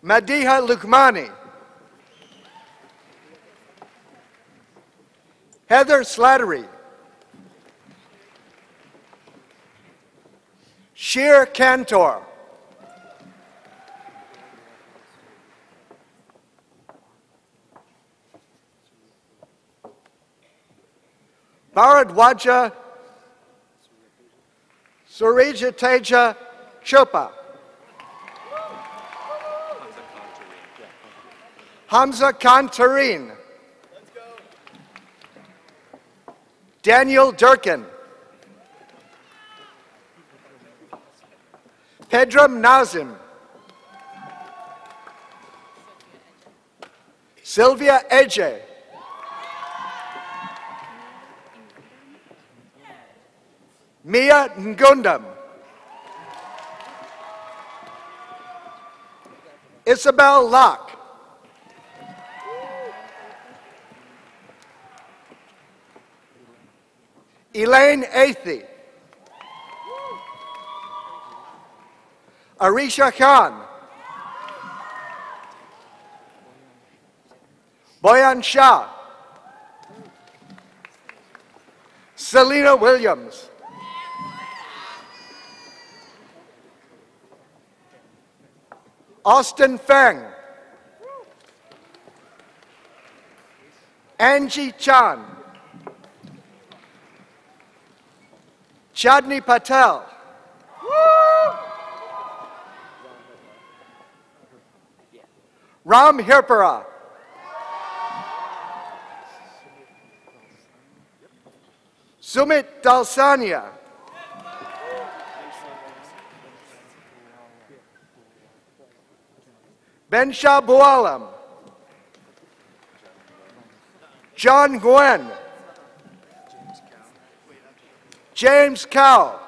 Madiha Lukmani. Heather Slattery. Sheer Cantor. Bharadwaja Suryateja Chopa. Hamza Kantareen. Daniel Durkin. Pedram Nazim. Sylvia Eje. Mia Ngundam. Isabel Locke. Elaine Athey. Arisha Khan. Boyan Shah. Selena Williams. Austin Feng. Angie Chan. Chadni Patel. Ram Hirpara. Sumit Dalsania. Ben Shah Bualam. John Gwen. James Cow.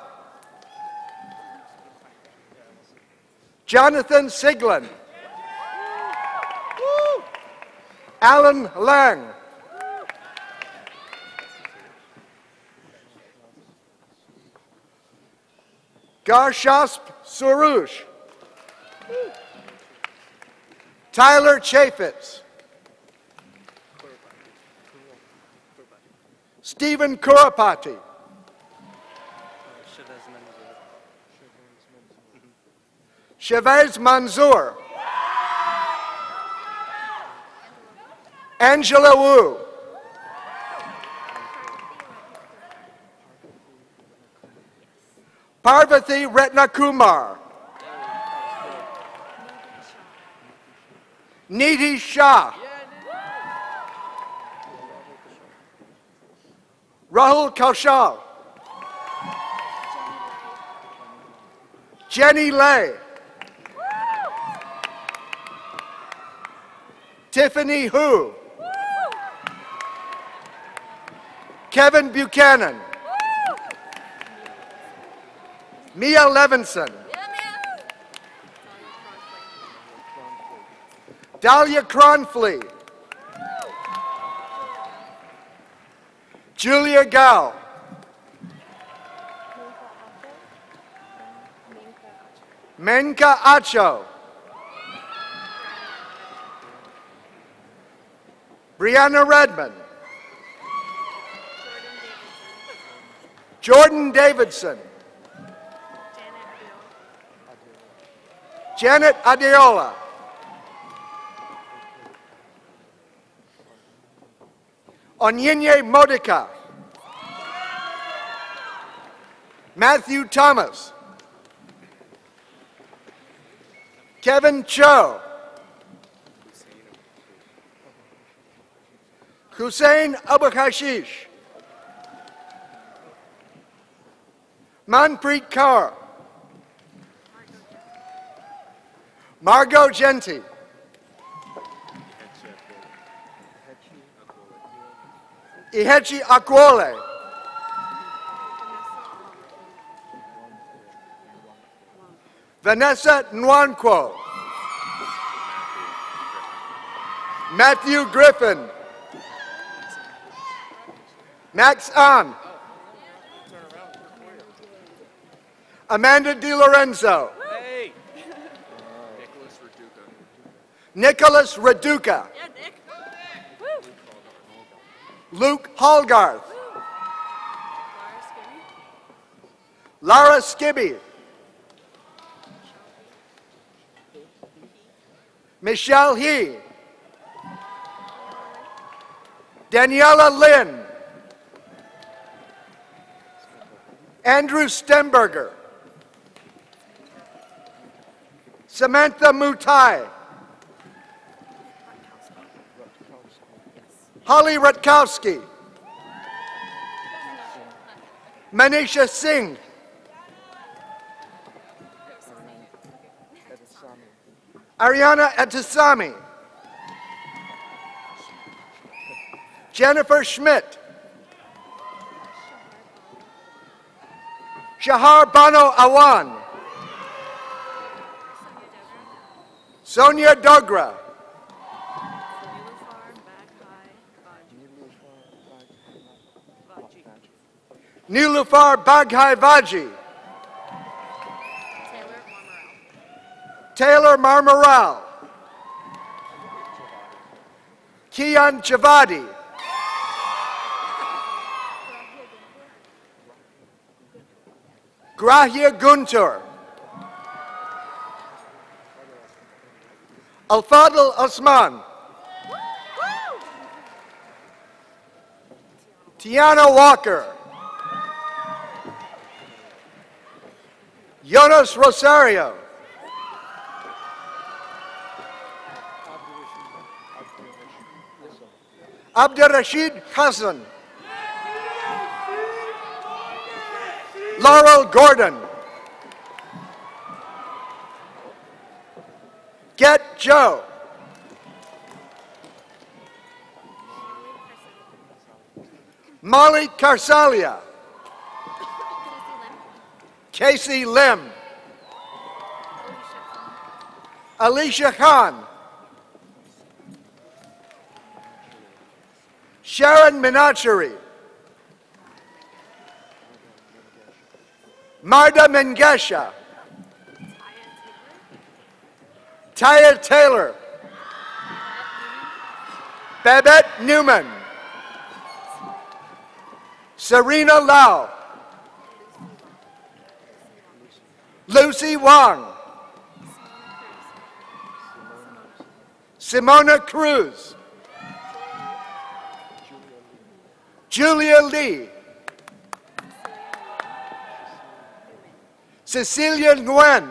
Jonathan Siglin. Alan Lang. Garshasp Surush. Tyler Chaffetz. Stephen Kurapati. Shavez Manzoor. Angela Wu. Parvati Retnakumar. Nidhi Shah. Rahul Kaushal. Jenny Lay. Tiffany Hu. Kevin Buchanan. Mia Levinson. Dahlia Cronfley. Julia Gao. Menka Acho. Brianna Redmond. Jordan Davidson. Janet Adeola. Onyinye Modica. Matthew Thomas. Kevin Cho. Hussein Abukashish. Manpreet Kaur. Margot Genti. Ihechi Akwole. Vanessa Nwankwo. Matthew Griffin. Max An. Amanda DiLorenzo. Hey. Nicholas Raduca. Luke Hallgarth. Lara Skibby. Michelle He. Daniela Lynn. Andrew Stemberger. Samantha Mutai. Holly Rutkowski. Manisha Singh. Ariana Etisami. Jennifer Schmidt. Shahar Bano Awan. Sonia Dogra. Nilufar Baghai Vaji. Taylor Marmoral. Kian Javadi. Grahia Guntur. Al-Fadl Osman. Tiana Walker. Jonas Rosario. Abdurrashid Hassan. Laurel Gordon. Get Joe. Molly Karsalia. Casey Lim. Alicia Khan. Sharon Minacheri. Marda Mengesha. Taya Taylor. Babette Newman. Serena Lau. Lucy Wong. Simona Cruz. Julia Lee. Cecilia Nguyen.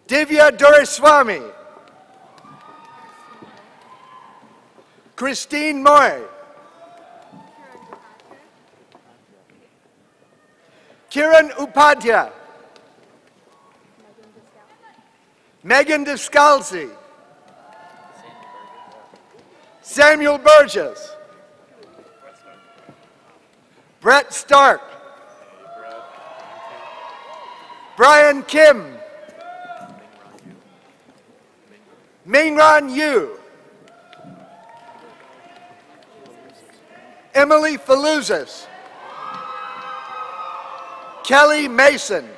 Divya Doraiswamy. Christine Moy. Kiran Upadhyay. Megan Descalzi. Samuel Burgess. Brett Stark. Brian Kim. Mingran Yu. Emily Faluzas. Kelly Mason.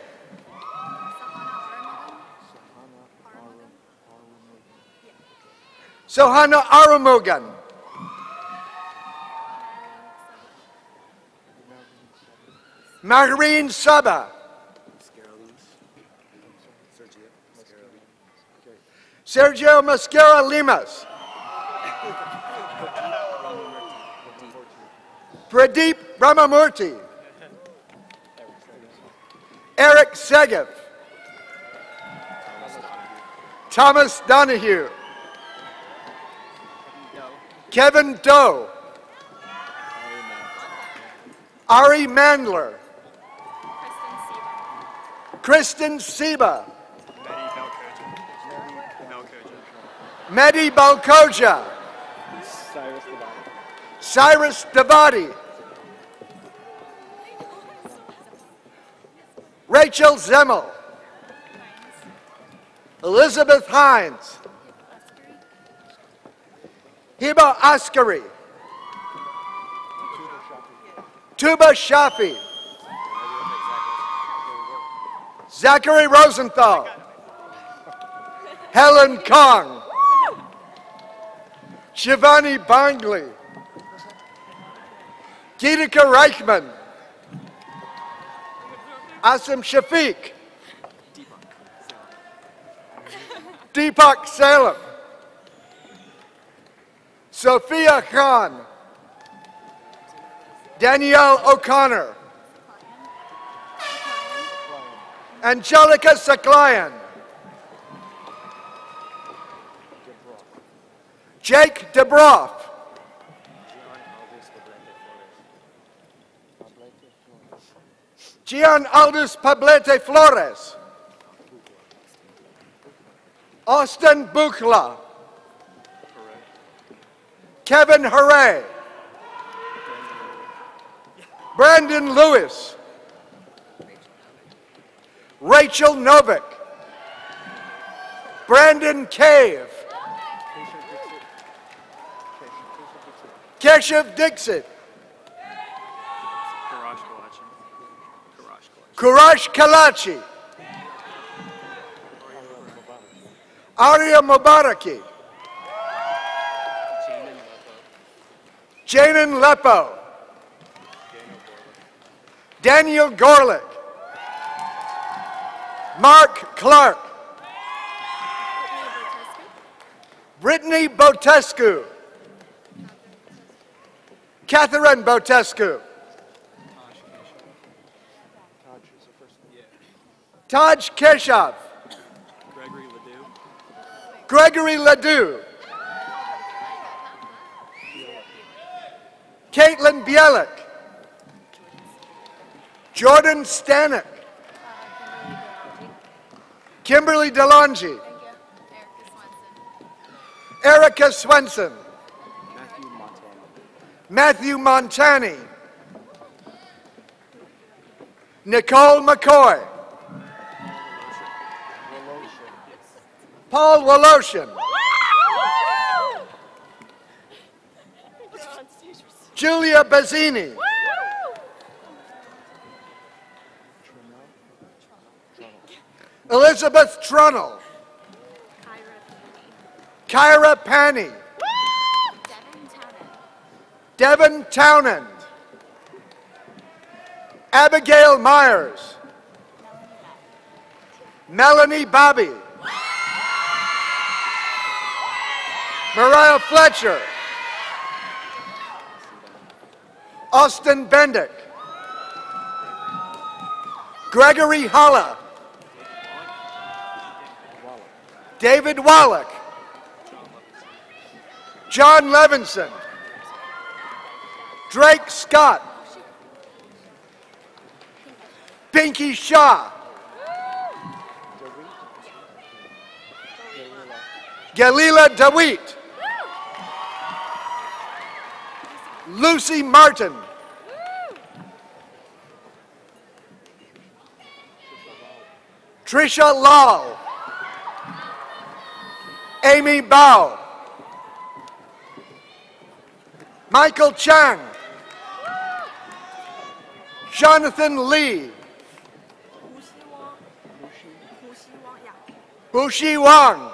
Sohana Arumugan. Margarine Saba. Sergio Mascara Limas. Pradeep Ramamurthy. Eric Segev. Thomas Donahue. Kevin Doe. Ari Mandler. Kristen Seba. Mehdi Balkoja. Cyrus Davadi. Rachel Zemmel. Elizabeth Hines. Hiba Askari. Tuba Shafi. Zachary Rosenthal. Helen Kong. Shivani Bangli, Geetika Reichman, Asim Shafiq, Deepak Salem, Sophia Khan, Danielle O'Connor, Angelica Saklayan, Jake DeBroff, Gian Aldous Pablete Flores, Austin Bukla, Kevin Hooray, Brandon Lewis, Rachel Novick, Brandon Cave, Keshav Dixit, Kurash Kalachi, Arya Mubaraki, Janan Lepo, Daniel Gorlick, Mark Clark, Brittany Botescu, Catherine Botescu, Taj Keshav, Gregory Ledoux, Caitlin Bielik, Jordan Stanek, Kimberly DeLonge, Erica Swenson, Matthew Montani, Nicole McCoy, Paul Woloshin, Julia Bazzini, Elizabeth Trunnell, Kyra Pani, Devin Townend, Abigail Myers, Melanie Bobby, Mariah Fletcher, Austin Bendick, Gregory Holla, David Wallach, John Levinson, Drake Scott, Pinky Shaw, Galila DeWeet, Lucy Martin, Trisha Lal, Amy Bao, Michael Chang, Jonathan Lee, Bushi Wang,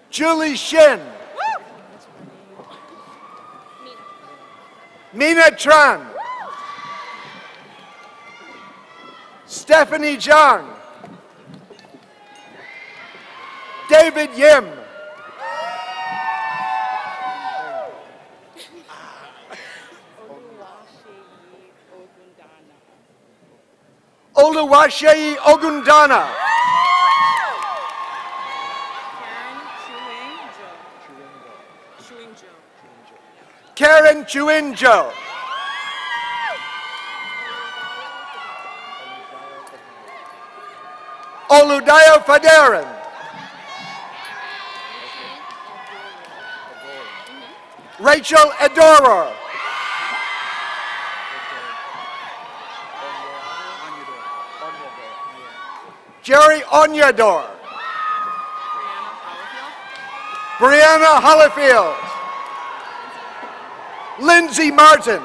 Julie Shin, Mina Tran, Stephanie Zhang, David Yim, Oluwaseyi Ogundana, Karen Chuinjo, Oludayo Fadaran, Rachel Adorer, Jerry Onyador, Brianna Hollifield, Lindsay Martin,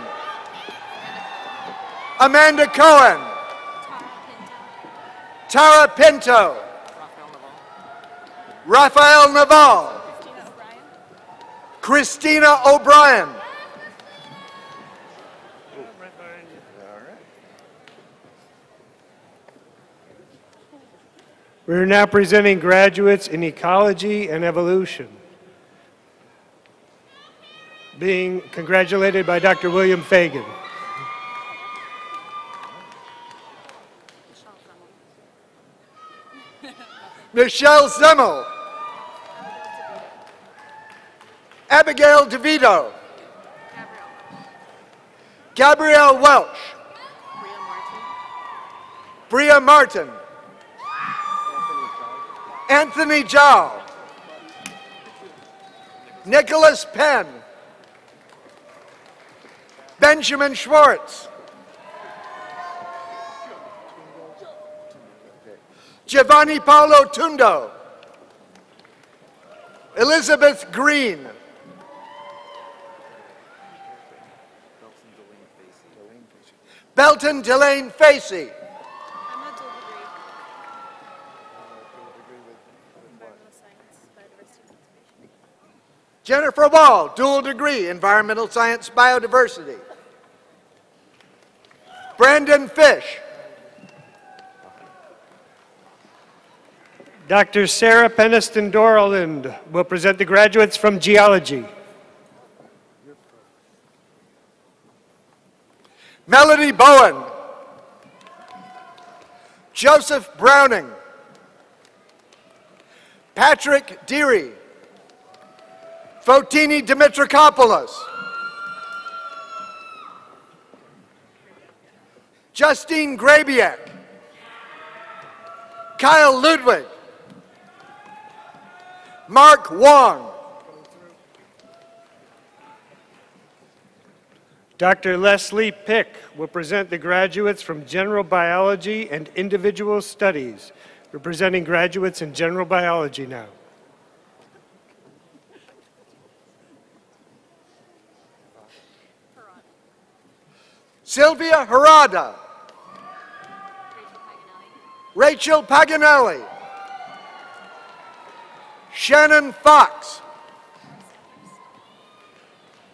Amanda Cohen, Tara Pinto, Rafael Naval, Christina O'Brien. We're now presenting graduates in ecology and evolution, being congratulated by Dr. William Fagan. Michelle Zimmel. Abigail DeVito. Gabrielle Welch. Bria Martin. Anthony Zhao. Nicholas Penn. Benjamin Schwartz. Giovanni Paolo Tundo. Elizabeth Green. Belton Delane Facey. Jennifer Wall, dual degree, Environmental Science, Biodiversity. Brandon Fish. Dr. Sarah Peniston Dorland will present the graduates from geology. Melody Bowen. Joseph Browning. Patrick Deary. Fotini Dimitrakopoulos. Justine Grabiak. Kyle Ludwig. Mark Wong. Dr. Leslie Pick will present the graduates from General Biology and Individual Studies. We're presenting graduates in General Biology now. Sylvia Harada. Rachel Paganelli. Shannon Fox.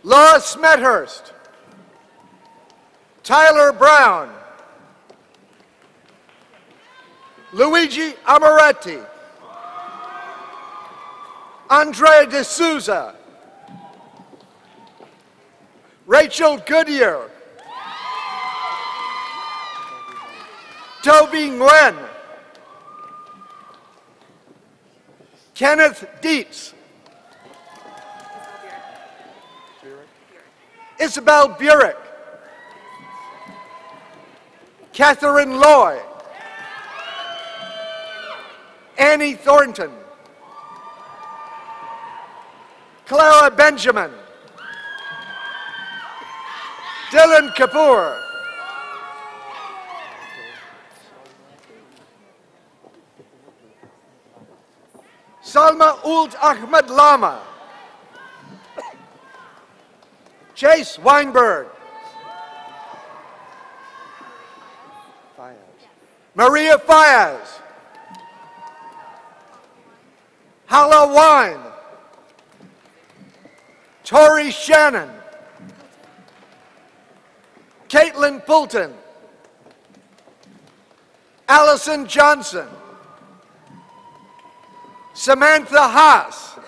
Laura Smethurst. Tyler Brown. Luigi Amoretti. Andrea De Souza. Rachel Goodyear. Toby Nguyen. Kenneth Dietz. Isabel Burek. Catherine Loy. Annie Thornton. Clara Benjamin. Dylan Kapoor. Salma Uld Ahmed Lama. Chase Weinberg. Maria Fayez. Hala Wine. Tori Shannon. Caitlin Poulton. Allison Johnson. Samantha Haas.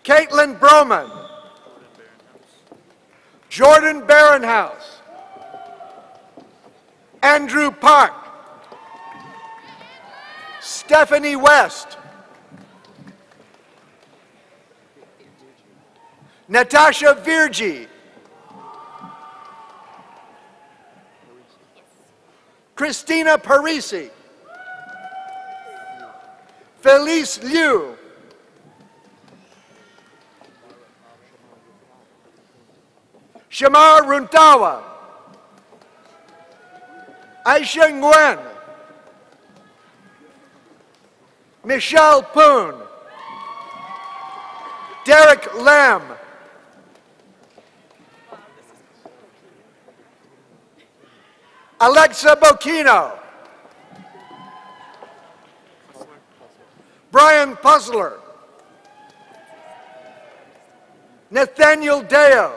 Caitlin Broman. Jordan Barrenhouse. Andrew Park. Stephanie West. Natasha Virgi. Christina Parisi. Felice Liu. Shamar Runtawa. Aisha Nguyen. Michelle Poon. Derek Lamb. Alexa Bocchino. Brian Puzzler. Nathaniel Deo.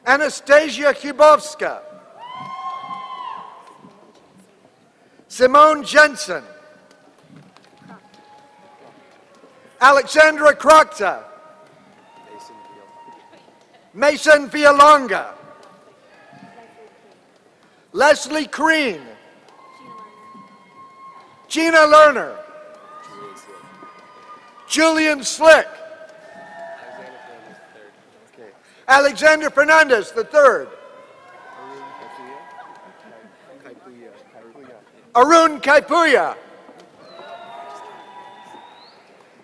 Anastasia Chybowska. Simone Jensen. Alexandra Krokta. Mason Villalonga. Leslie Crean. Gina Lerner. Julian Slick. Alexander Fernandez III. Arun Kaipuya.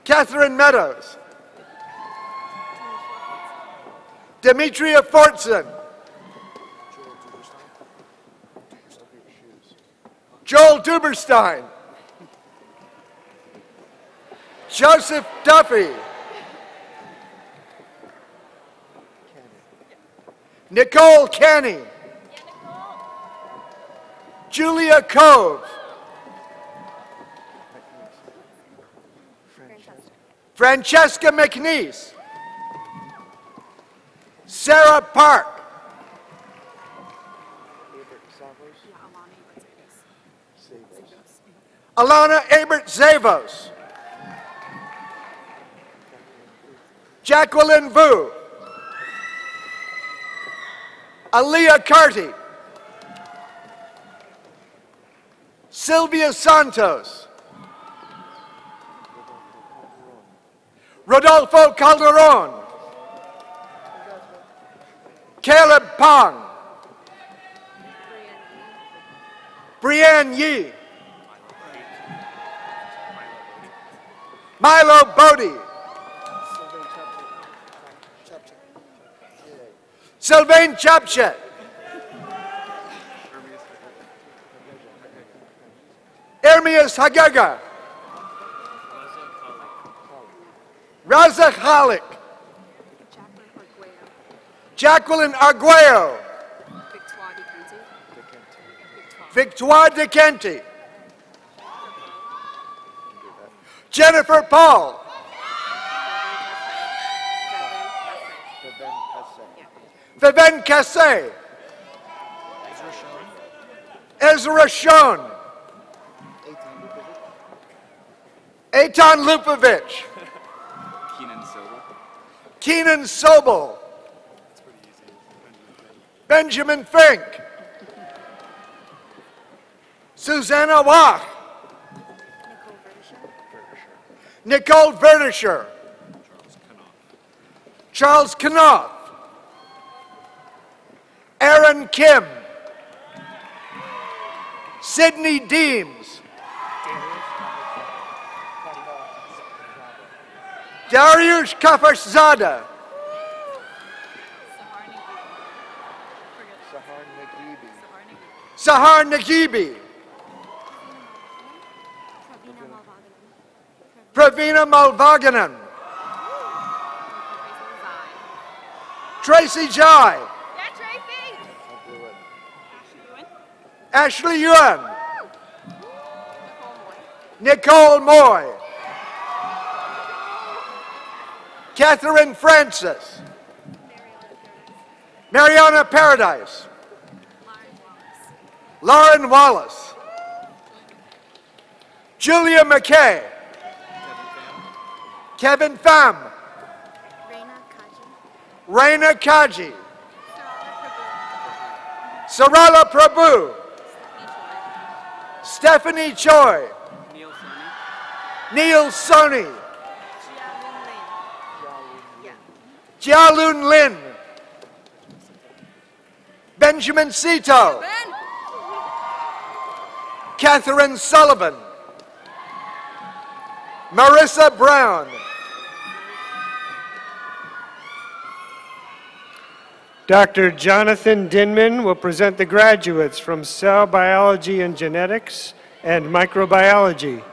Catherine Meadows. Demetria Fortson. Joel Duberstein. Joseph Duffy. Nicole Kenny. Julia Cove. Francesca McNeese. Sarah Park. Alana Abert-Zavos. Jacqueline Vu. Aaliyah Carty. Sylvia Santos. Rodolfo Calderon. Caleb Pong. Brianne Yee. Milo Bodie. Sylvain Chapchet. Ermias Hagaga. Raza Khalik. Jacqueline Arguello. Victoire DeKenty. Jennifer Paul. Vivian Cassé. Ezra Shon. Eitan Lupovich. Keenan Sobel. Benjamin Fink. Susanna Wach. Nicole Verdischer. Charles Knopf. Aaron Kim. Sydney Deems. Dariush Kafarszada. Sahar Nagibi. Pravina Malvaganan. Tracy Jai. Ashley Yuan. Nicole Moy. Catherine Francis. Mariana Paradise. Lauren Wallace. Julia McKay. Kevin Pham. Raina Kaji. Sarala Prabhu. Stephanie Choi. Neil Soni. Jialun Lin. Benjamin Sito. Catherine Sullivan. Marissa Brown. Dr. Jonathan Dinman will present the graduates from Cell Biology and Genetics and Microbiology.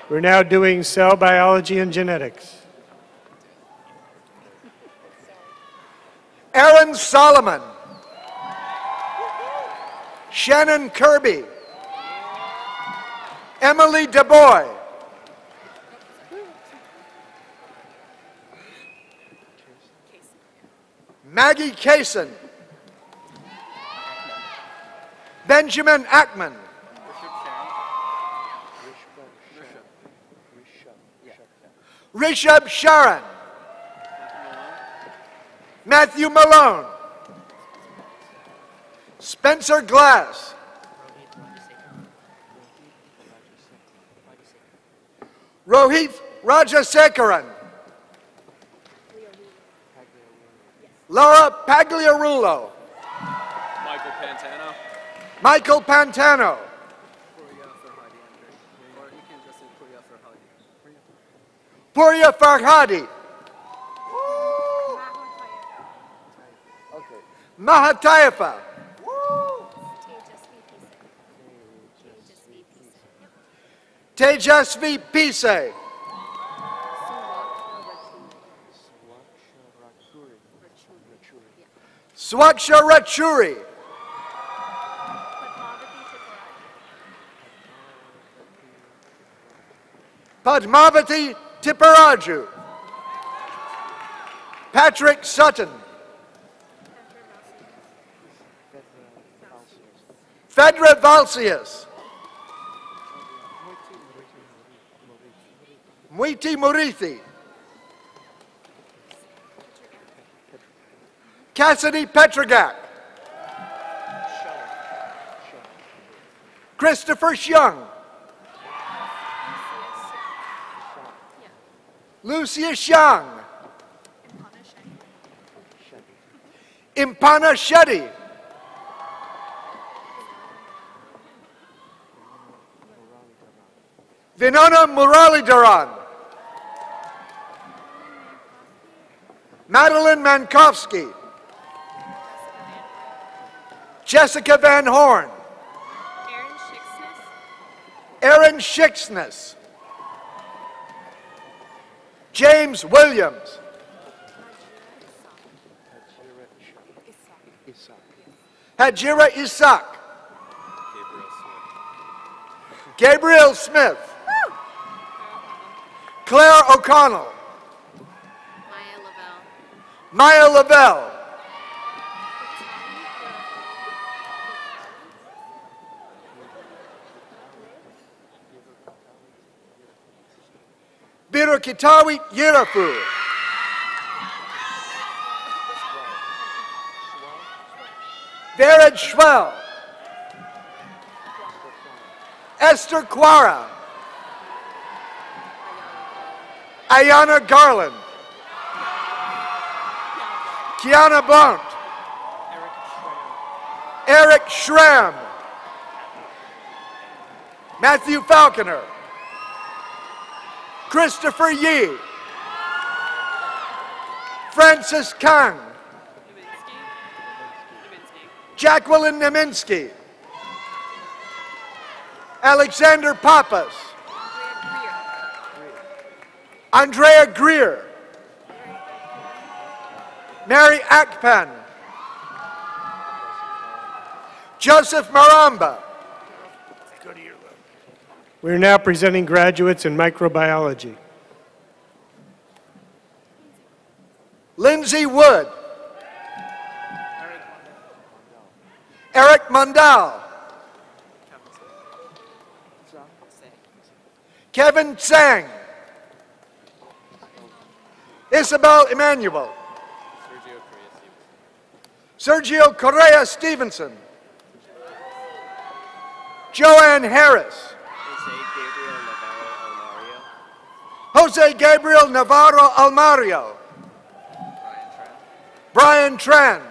We're now doing Cell Biology and Genetics. Aaron Solomon. Shannon Kirby. Emily DeBoy. Maggie Kaysen. Benjamin Ackman. Rishabh Sharan. Matthew Malone. Spencer Glass. Rohit Rajasekaran. Laura Pagliarulo. Michael Pantano. Michael Pantano. Purya Farhadi. Mahataifa. Tejasvi Pise. Swaksha Rachuri. Padmavati Tipparaju. Patrick Sutton. Fedra Valsius. Muiti Murithi. Cassidy Petrogak. Christopher Xiong. Lucia Xiang. Impana Shetty. Vinona Muralidharan. Madeline Mankowski. Jessica Van Horn. Aaron Schixness. James Williams. Hajira Isak. Gabriel Smith. Claire O'Connell. Maya Lavelle. Birukitawi Yirafu. Vered Schwell. Esther Quara. Ayana Garland. Kiana Blount. Eric Schramm. Matthew Falconer. Christopher Yee. Francis Kang. Jacqueline Neminsky. Alexander Pappas. Andrea Greer. Mary Akpan. Joseph Maramba. We are now presenting graduates in microbiology. Lindsay Wood. Eric Mundal. Kevin Tsang. Isabel Emanuel. Sergio Correa Stevenson. Joanne Harris. Jose Gabriel Navarro Almario. Brian Tran.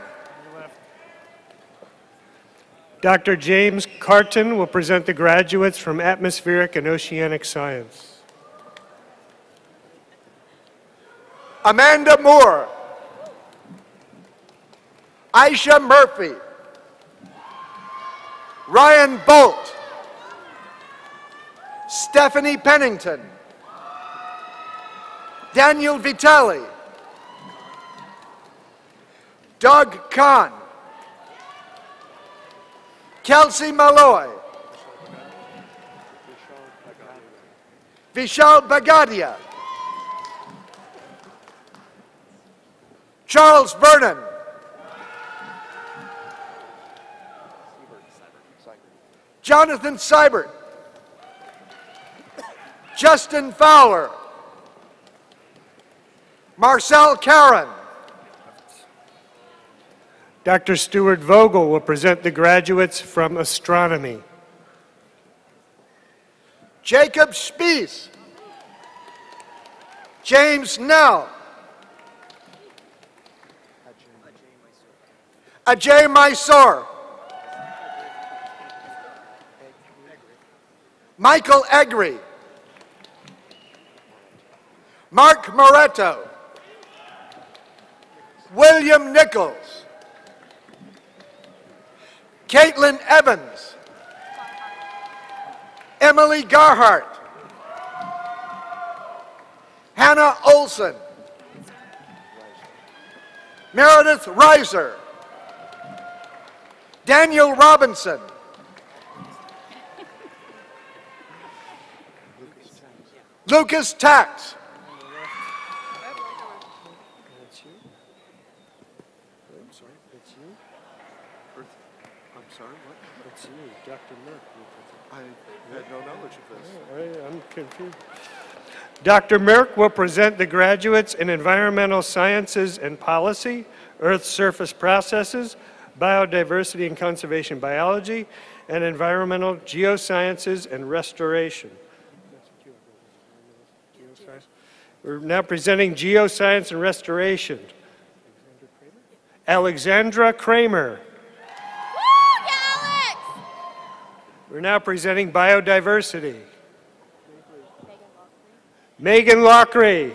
Dr. James Carton will present the graduates from Atmospheric and Oceanic Science. Amanda Moore. Aisha Murphy. Ryan Bolt. Stephanie Pennington. Daniel Vitale. Doug Kahn. Kelsey Malloy. Vishal Bagadia. Charles Vernon. Jonathan Seibert, Justin Fowler, Marcel Caron. Dr. Stuart Vogel will present the graduates from astronomy. Jacob Spies, James Nell, Ajay Mysore, Michael Egri, Mark Moretto, William Nichols, Caitlin Evans, Emily Garhart, Hannah Olson, Meredith Reiser, Daniel Robinson, Lucas Tax, I'm confused. Dr. Merck will present the graduates in Environmental Sciences and Policy, Earth Surface Processes, Biodiversity and Conservation Biology, and Environmental Geosciences and Restoration. We're now presenting Geoscience and Restoration. Alexandra Kramer. We're now presenting Biodiversity. Megan Lockery.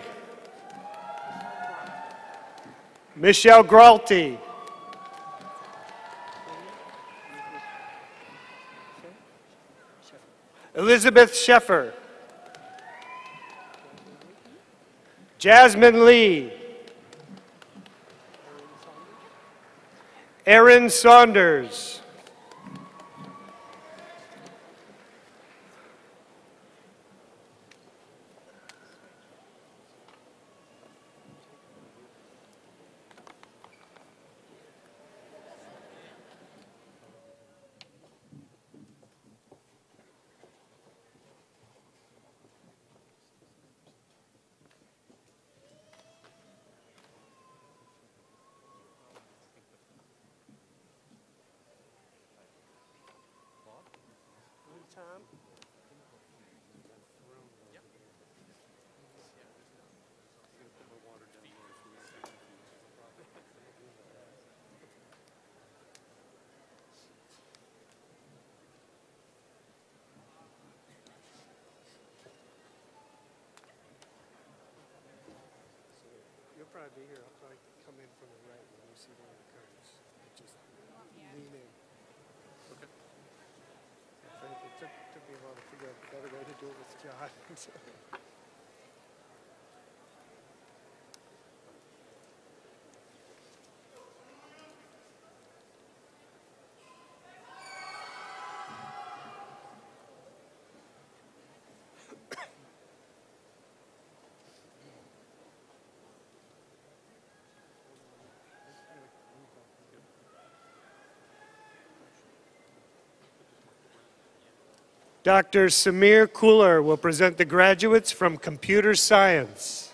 Michelle Gralty. Elizabeth Sheffer. Jasmine Lee. Erin Saunders. You'll probably be here. I'll probably come in from the right when you see one of the curves. Just lean in. Okay. It took me a while to figure out the better way to do it with John. Dr. Samir Kular will present the graduates from Computer Science.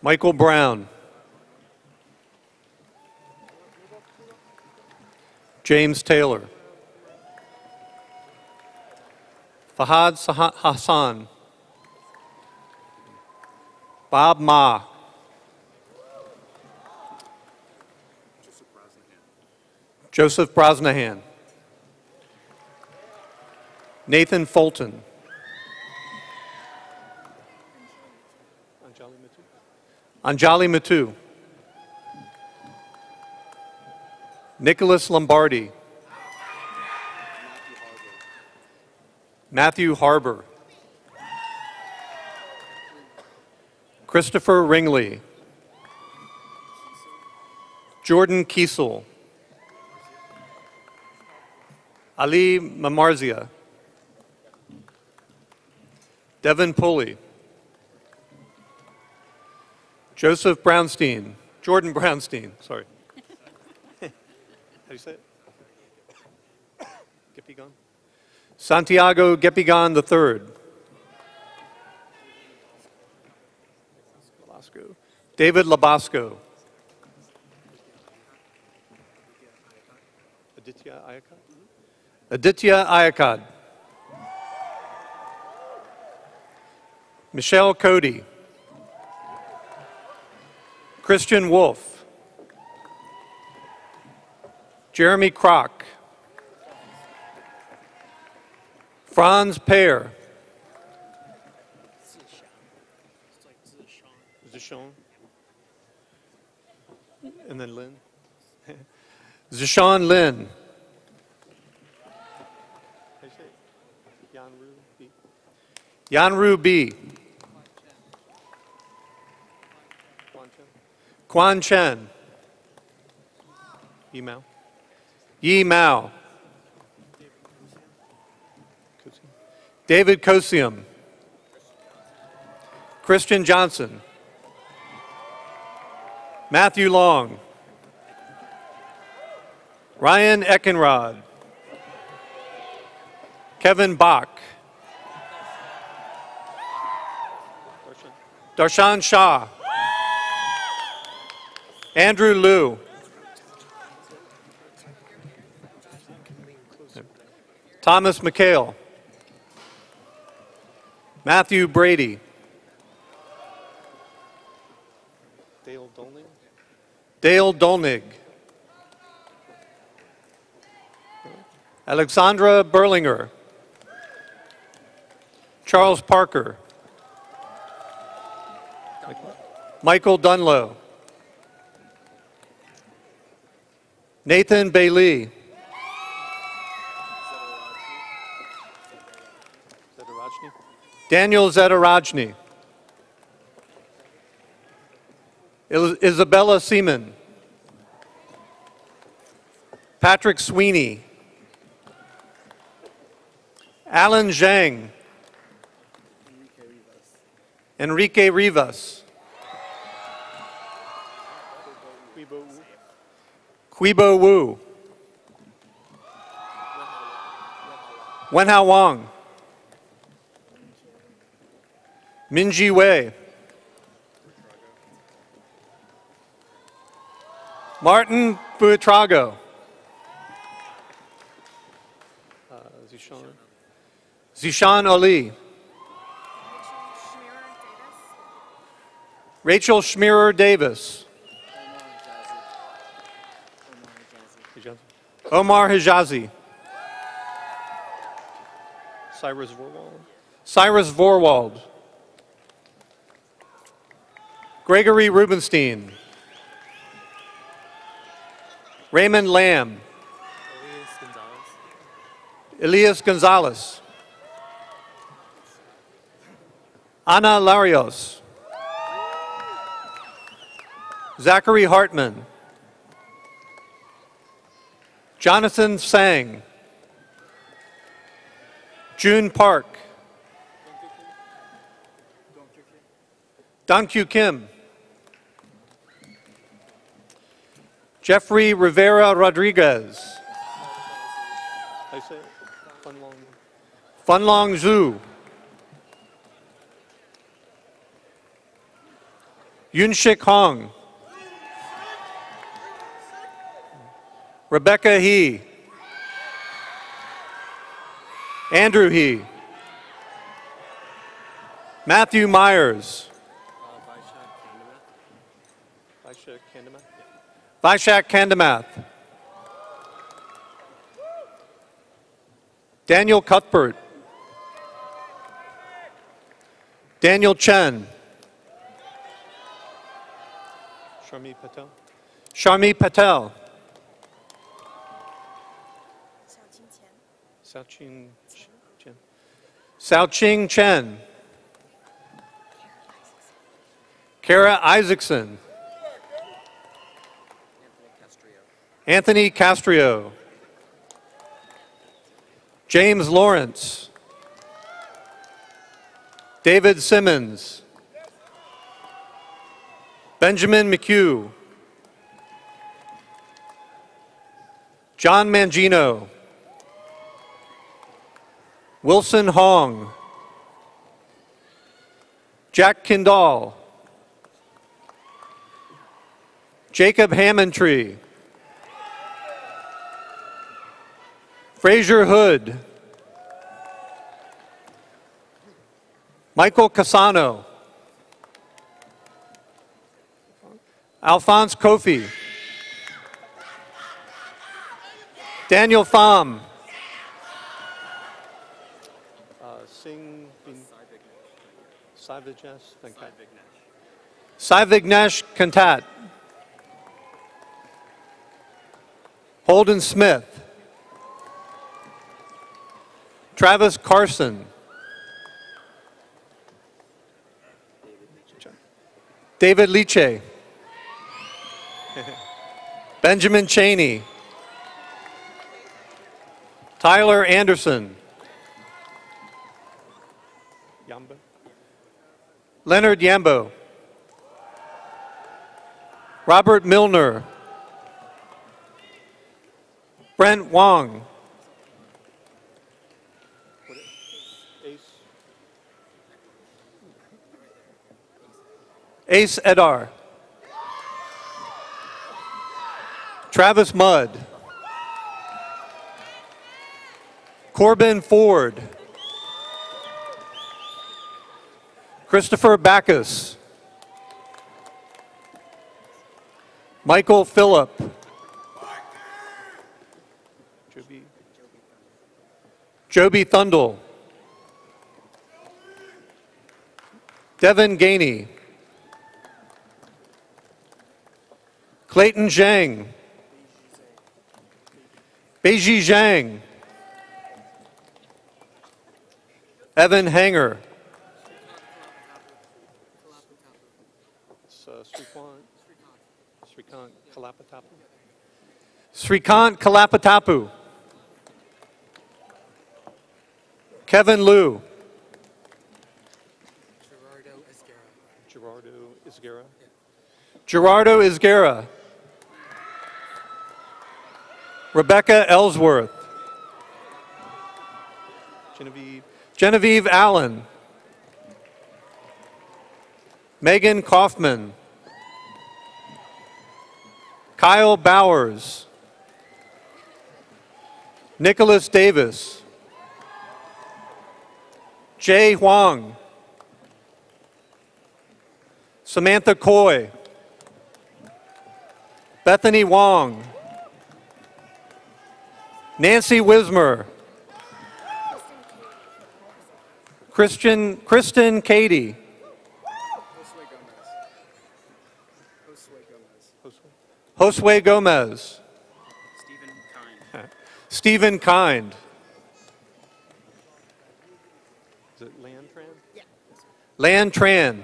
Michael Brown. James Taylor. Fahad Hassan. Bob Ma. Joseph Brosnahan. Nathan Fulton. Anjali Matu. Nicholas Lombardi. Matthew Harbour. Christopher Ringley. Jordan Kiesel. Ali Mamarzia. Devin Pulley. Joseph Brownstein. Jordan Brownstein, sorry. How do you say it? Gepigon? Santiago Gepigon III. David Labasco. Aditya Ayakad? Aditya Ayakad. Michelle Cody. Christian Wolf. Jeremy Kroc. Franz Pear. Zishan. And then Lynn. Zishan Lin. Yanru B. Quan Chen. Yi Mao. Yi Mao. David Kosium. Christian Johnson. Matthew Long. Ryan Eckenrod. Kevin Bach. Darshan Shah. Andrew Liu. Thomas McHale. Matthew Brady. Dale Dolnig. Alexandra Berlinger. Charles Parker. Michael Dunlow. Nathan Bailey. Daniel Zedarajni. Isabella Seaman. Patrick Sweeney. Alan Zhang. Enrique Rivas. Quibo Wu. Wenhao Wang. Minji Wei. Martin Buitrago. Zishan Ali. Rachel Schmierer Davis. Omar Hijazi. Cyrus Vorwald. Cyrus Vorwald. Gregory Rubenstein. Raymond Lamb. Elias Gonzalez. Ana Larios. Zachary Hartman. Jonathan Sang. June Park. Donkyu Kim. Jeffrey Rivera Rodriguez. Funlong Zhu. Yunshik Hong. Rebecca He. Andrew He. Matthew Myers. Vaishak Kandamath. Daniel Cuthbert. Daniel Chen. Sharmi Patel. Sharmi Patel. Xiaoqing Chen. Kara Isaacson. Anthony Castrio. James Lawrence. David Simmons. Benjamin McHugh. John Mangino. Wilson Hong. Jack Kindall. Jacob Hammondtree. Fraser Hood. Michael Casano. Alphonse Kofi. Daniel Pham. Saivignesh Kantat. Holden Smith. Travis Carson. David Liche. Benjamin Cheney. Tyler Anderson. Leonard Yambo. Robert Milner. Brent Wong. Ace Edar. Travis Mudd. Corbin Ford. Christopher Backus. Michael Phillip. Joby Thundle. Devin Gainey. Clayton Zhang. Beiji Zhang. Evan Hanger. Srikant Kalapatapu. Kevin Liu. Gerardo Isguera. Rebecca Ellsworth. Genevieve Allen. Megan Kaufman. Kyle Bowers. Nicholas Davis. Jay Huang. Samantha Coy. Bethany Wong. Nancy Wismer. Kristen Cady. Josue Gomez. Stephen Kind. Is it Lan Tran? Yeah. Lan Tran.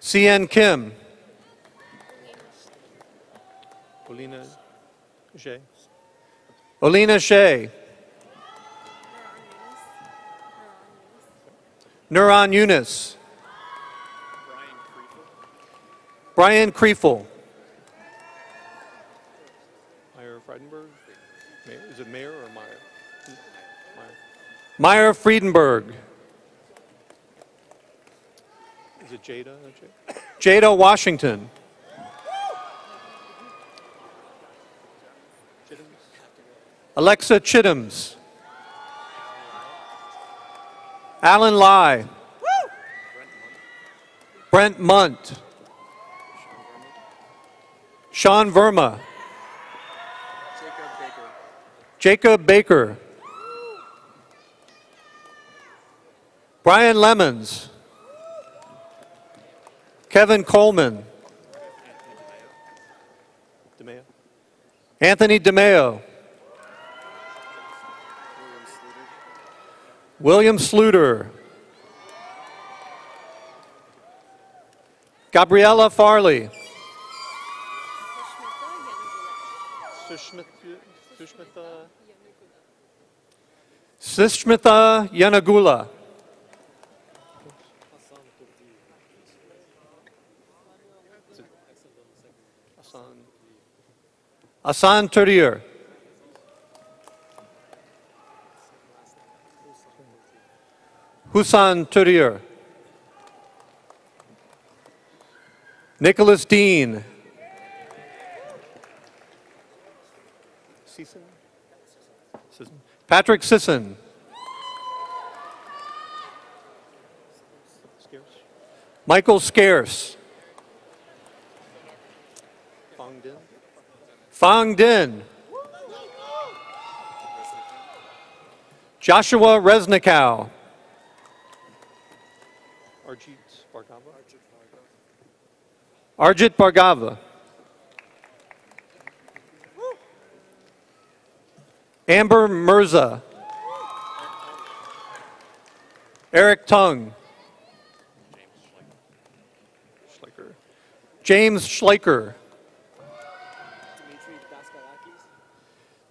CN Kim. Olina Shea. Nuran Yunus. Brian Kriefel. Meyer Friedenberg? Is it Mayer or Meyer? Meyer Friedenberg. Is it Jada? Jada Washington. Alexa Chittims. Alan Lai. Brent Munt. Sean Verma. Jacob Baker. Brian Lemons. Kevin Coleman. Anthony DeMeo. William Sluter. Gabriella Farley. Sushmitha Yanagula. Hassan Turdier. Husan Turdier. Nicholas Dean. Patrick Sisson. Michael Scarce. Fong Din. Joshua Resnikow. Arjit Bhargava. Amber Mirza. Eric Tung. James Schleicher.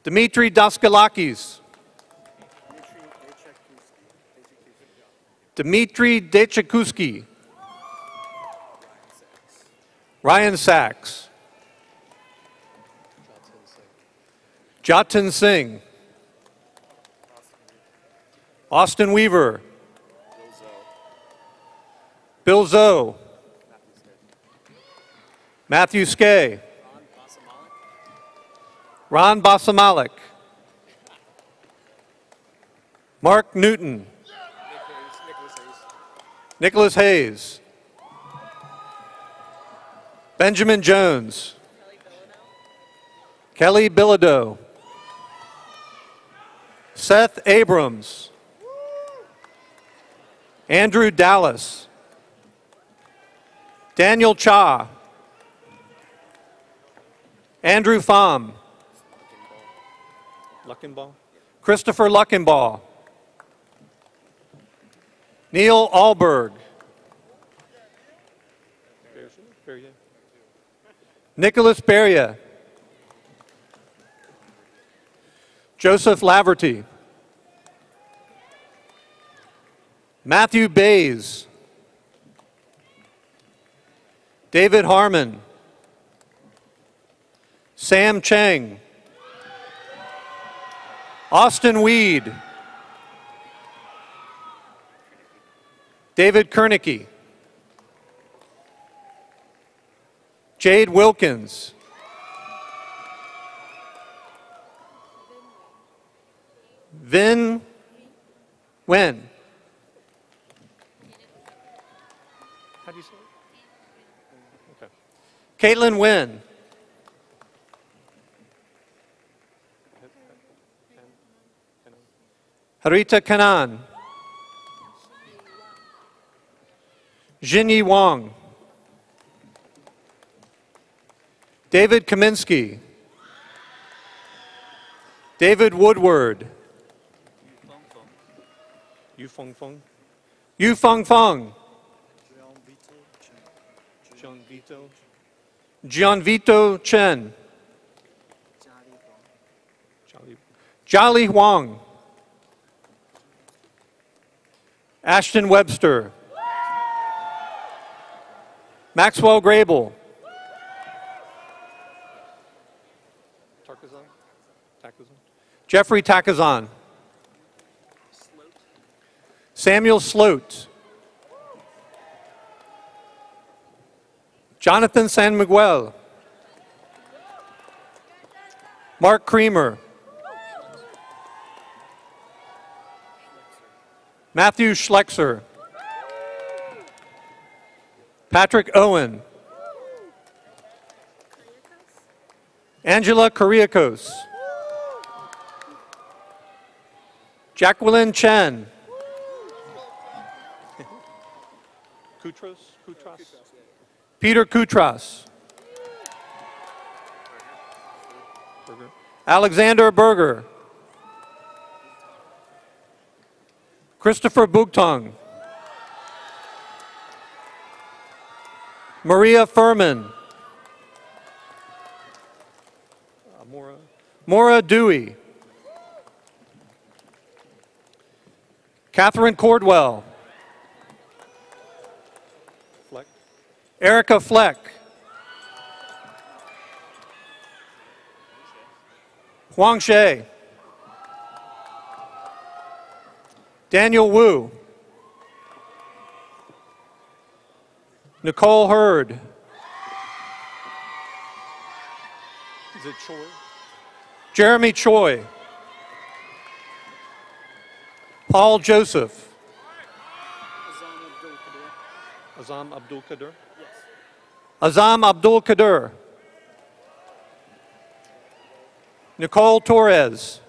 Dmitry Daskalakis. Dmitry Dechikuski. Ryan Sachs. Jatin Singh. Austin Weaver. Bill Zoe. Matthew Skay. Ron Basamalik. Mark Newton. Nicholas Hayes. Benjamin Jones. Kelly Bilodeau. Seth Abrams. Andrew Dallas. Daniel Cha. Andrew Pham. Luckenball. Christopher Luckenball. Neil Alberg. Nicholas Beria. Joseph Laverty. Matthew Bays. David Harmon. Sam Cheng. Austin Weed. David Kernicki. Jade Wilkins. Vin Wen. How do you say it? Okay. Caitlin Wen. Harita Kanan. Jinyi Wang. David Kaminsky. David Woodward. Yu Feng Feng. Yu Feng Feng. John Vito Chen. Jolly Huang. Ashton Webster. Maxwell Grable. Jeffrey Takazan. Samuel Sloat. Jonathan San Miguel. Mark Creamer. Matthew Schlexer. Patrick Owen. Angela Kuriakos. Jacqueline Chen. Kutras? Peter Kutras. Alexander Berger. Christopher Bugtong. Maria Furman. Maura Dewey. Catherine Cordwell. Erica Fleck. Huang She. Daniel Wu. Nicole Hurd. Is it Choi? Jeremy Choi. Paul Joseph. Azam Abdul Kadir? Yes. Azam Abdul Kadir. Nicole Torres.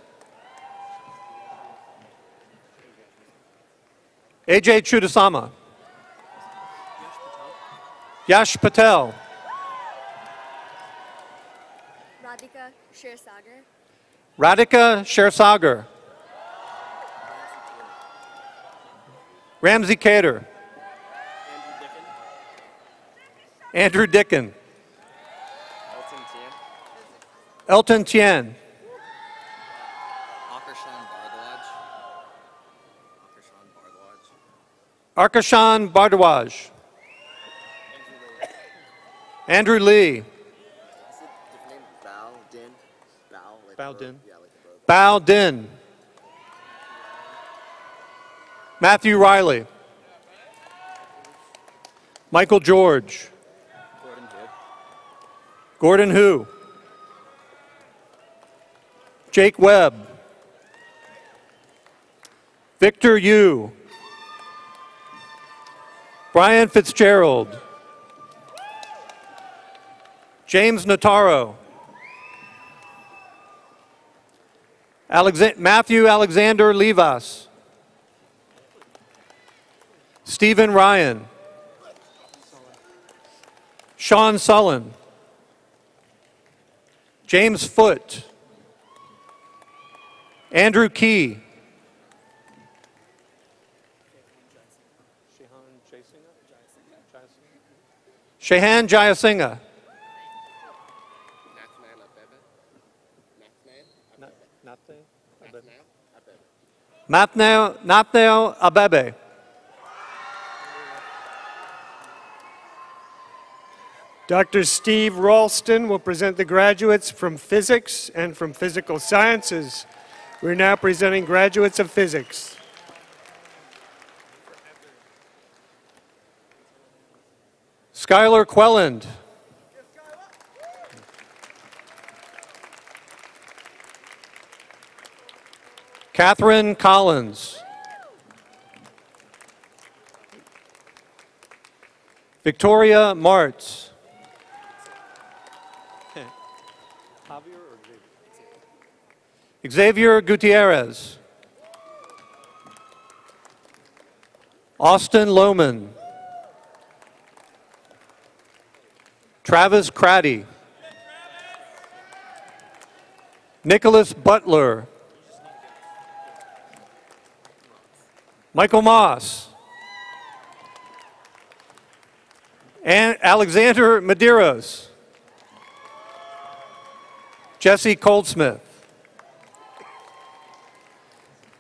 AJ Chudasama. Yash Patel. Radhika Shirsagar. Radhika Shersagar. Ramsey Cater. Andrew Dickin. Elton Tien. Arkashan Bardwaj. Andrew Lee. Bao Din. Bao Din. Matthew Riley. Michael George. Gordon Hu. Jake Webb. Victor Yu. Brian Fitzgerald. James Notaro. Matthew Alexander Levas. Stephen Ryan. Sean Sullen. James Foote. Andrew Key. Shehan Jayasinghe. Nathnael Abebe. Dr. Steve Ralston will present the graduates from physics and from physical sciences. We're now presenting graduates of physics. Skylar Quelland. Catherine Collins. Victoria Martz. Xavier Gutierrez. Austin Lohman. Travis Craddy. Nicholas Butler. Michael Moss. And Alexander Medeiros. Jesse Goldsmith.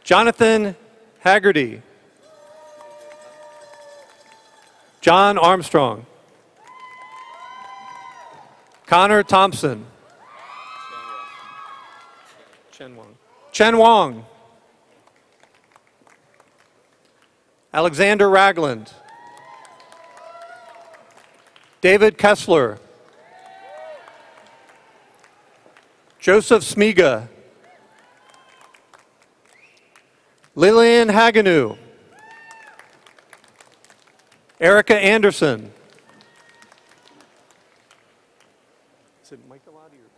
Jonathan Haggerty. John Armstrong. Connor Thompson. Chen Wong. Alexander Ragland. David Kessler. Joseph Smiga. Lillian Haganu. Erica Anderson. Is it Michelotti or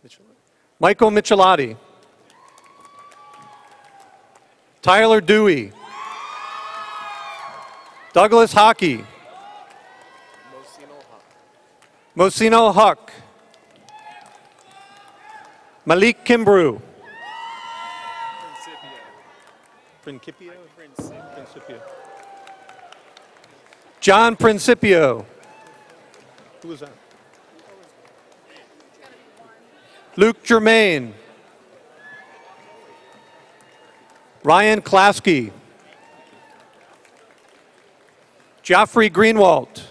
Michelotti? Michael Michelotti. Tyler Dewey. Douglas Hockey. Mosino Huck. Malik Kimbrew. Principio. John Principio. Who was that? Luke Germain. Ryan Klasky. Joffrey Greenwald.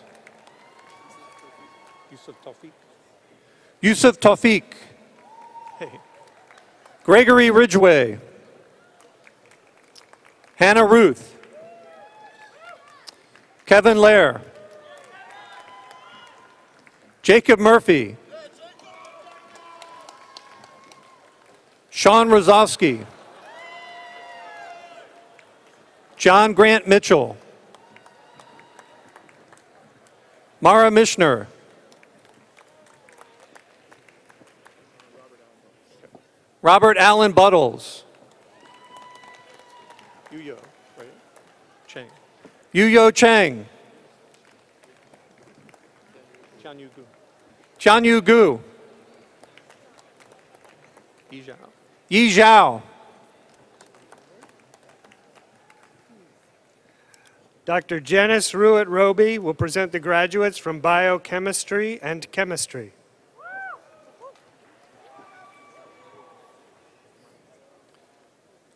Yusuf Tawfiq. Hey. Gregory Ridgway. Hannah Ruth. Kevin Lair. Jacob Murphy. Sean Rozovsky. John Grant Mitchell. Mara Mishner. Robert Allen Buttles. Yuyo, right? Chang. Yuyo Chang. Tianyu Gu. Tianyu Gu. Yi Zhao. Yi Zhao. Dr. Janice Ruitt-Roby will present the graduates from biochemistry and chemistry.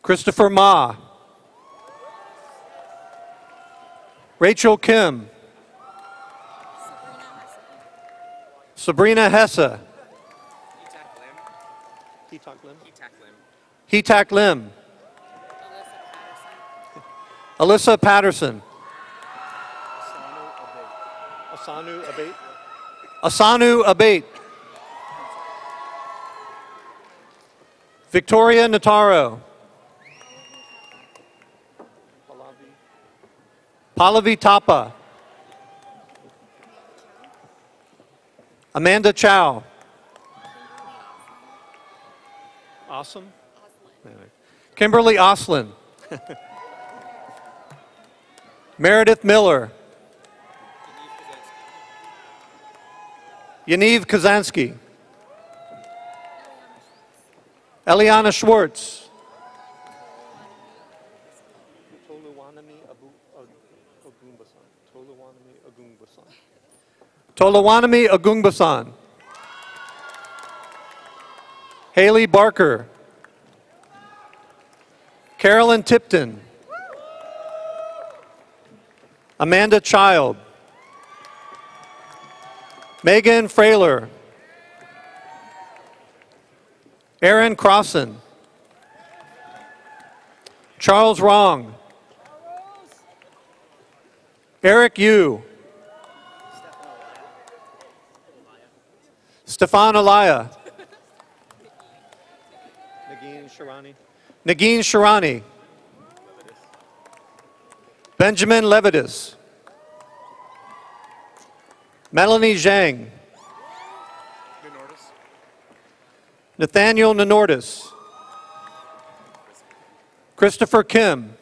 Christopher Ma. Rachel Kim. Sabrina Hesse. Heetak Lim. Alyssa Patterson. Asanu Abate. Asanu Abate. Victoria Nataro. Pallavi Thapa. Amanda Chow. Awesome. Kimberly Oslin. Meredith Miller. Yaniv Kazansky. Eliana Schwartz. Tolowanami Agungbasan. Haley Barker. Carolyn Tipton. Amanda Child. Megan Frailer. Aaron Crossan. Charles Wrong. Eric Yu. Stefan Alaya. Nagin Sharani. Benjamin Levitas. Melanie Zhang. Nathaniel Nenordis. Christopher Kim.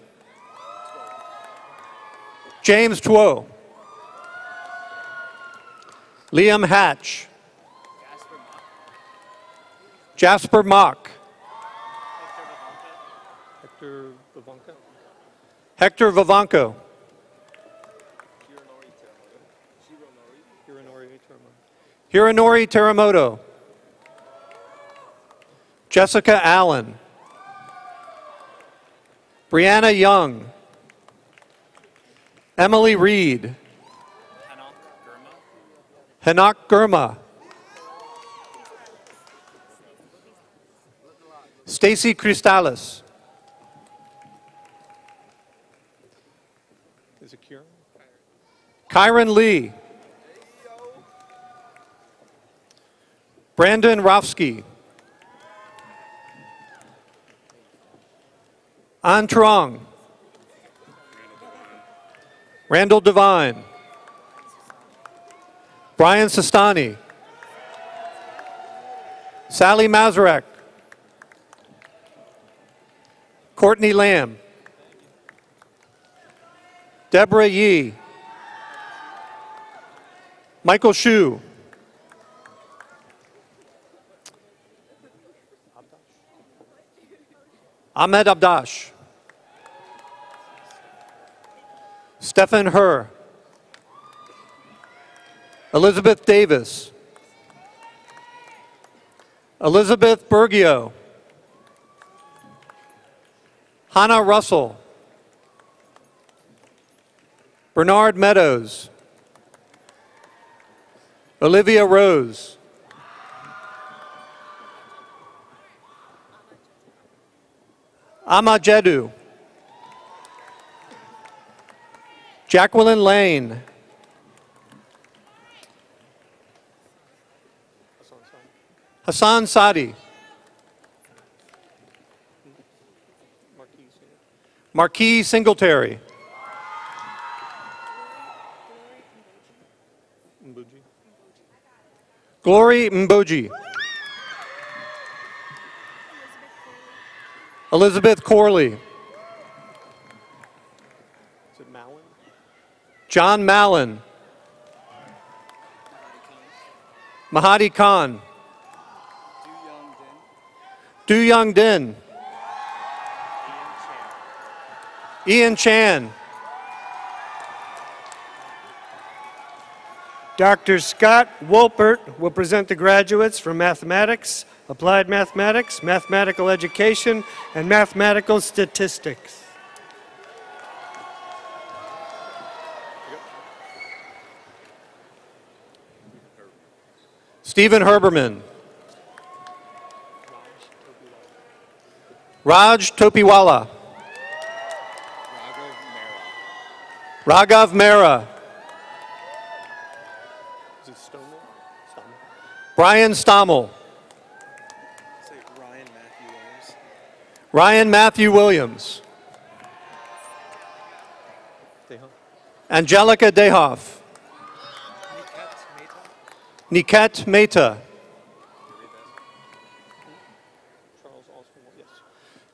James Tuo. Liam Hatch. Jasper Mock. Hector Vivanco. Hironori Teramoto. Jessica Allen. Brianna Young. Emily Reed. Hanak Gurma. Stacy Cristalis. Is it Kieran? Kyron Lee. Brandon Rofsky. An Trong. Randall Devine. Brian Sistani. Sally Mazurek. Courtney Lamb. Deborah Yee. Michael Shu. Ahmed Abdash. Stephen Herr. Elizabeth Davis. Elizabeth Bergio. Hannah Russell. Bernard Meadows. Olivia Rose. Amajedu. Jacqueline Lane. Hassan Sadi. Marquis Singletary. Glory Mboji. Elizabeth Corley. Is it Mallon? John Mallon. Mahadi Khan. Du Young Din. Ian Chan. Dr. Scott Wolpert will present the graduates from mathematics, applied mathematics, mathematical education, and mathematical statistics. Stephen Herberman. Raj Topiwala. Raghav Mehra. Brian Stommel. Ryan Matthew Williams. Angelica Dehoff. Niket Mehta.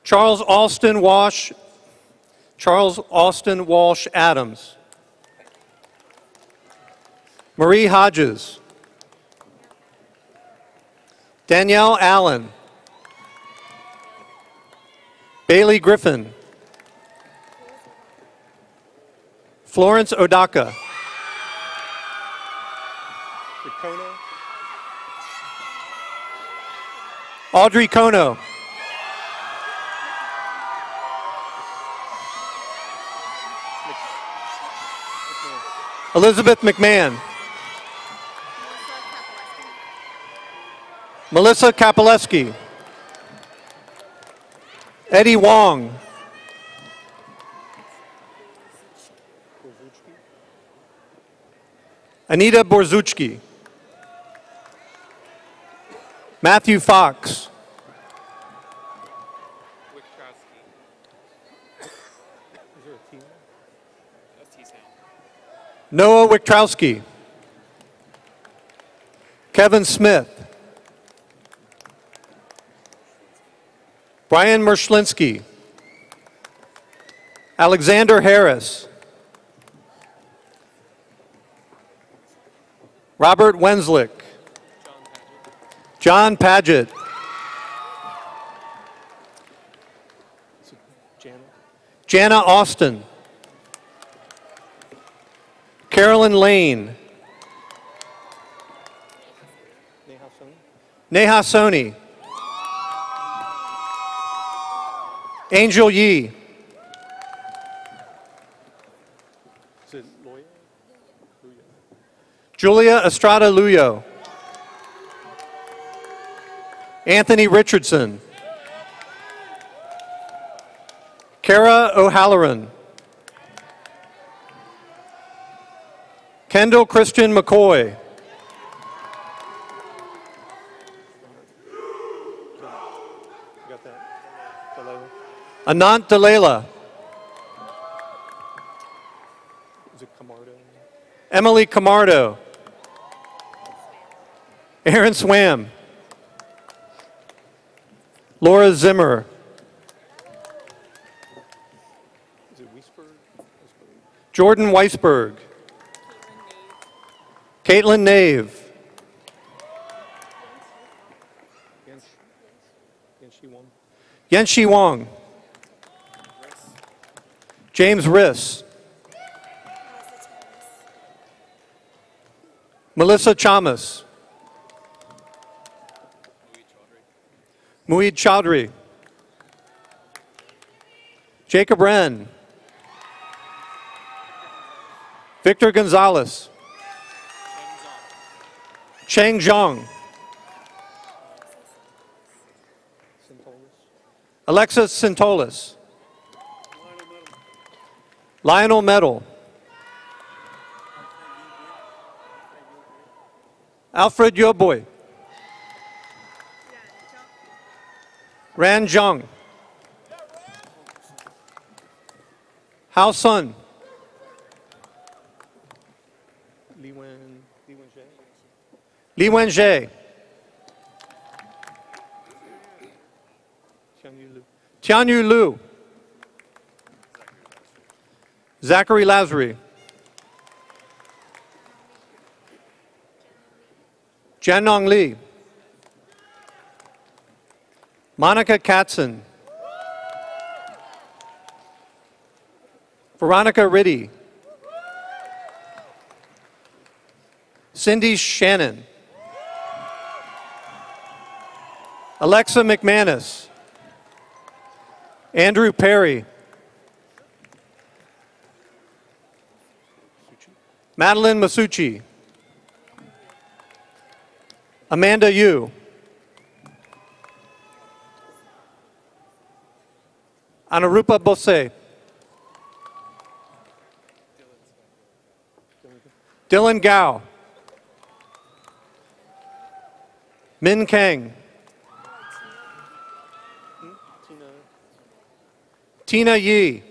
Charles Austin Walsh Adams. Marie Hodges. Danielle Allen. Bailey Griffin. Florence Odaka. Audrey Kono. Elizabeth McMahon. Melissa Kapaleski. Eddie Wong. Anita Borzuchki. Matthew Fox. Noah Wiktrowski. Kevin Smith. Brian Mershlinsky. Alexander Harris. Robert Wenslick. John Paget. Jana Austin. Carolyn Lane. Neha Soni. Angel Yee. Julia Estrada Luyo. Anthony Richardson. Kara O'Halloran. Kendall Christian McCoy. Anant Dalela. Emily Camardo. Aaron Swam. Laura Zimmer. Jordan Weisberg. Caitlin Nave. Yenshi Wong. James Riss. Melissa Chamas. Mueed Chaudhry. Jacob Wren. Victor Gonzalez. Cheng Zhang. Alexis Sintolis. Lionel Medal. Alfred Yoboy. Ran Zhang. Hao Sun. Li Wenjie. Tianyu Lu. Zachary Lazary. Jiannong Li. Monica Katzen. Veronica Riddy. Cindy Shannon. Alexa McManus. Andrew Perry. Madeline Masucci. Amanda Yu. Anarupa Bose. Dylan Gao. Min Kang. Tina Yi.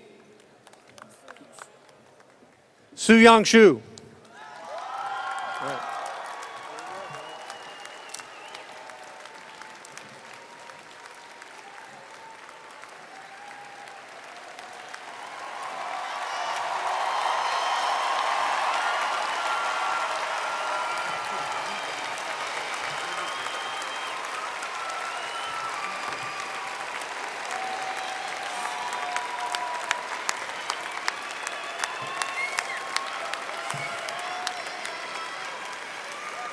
Su Yang Shu.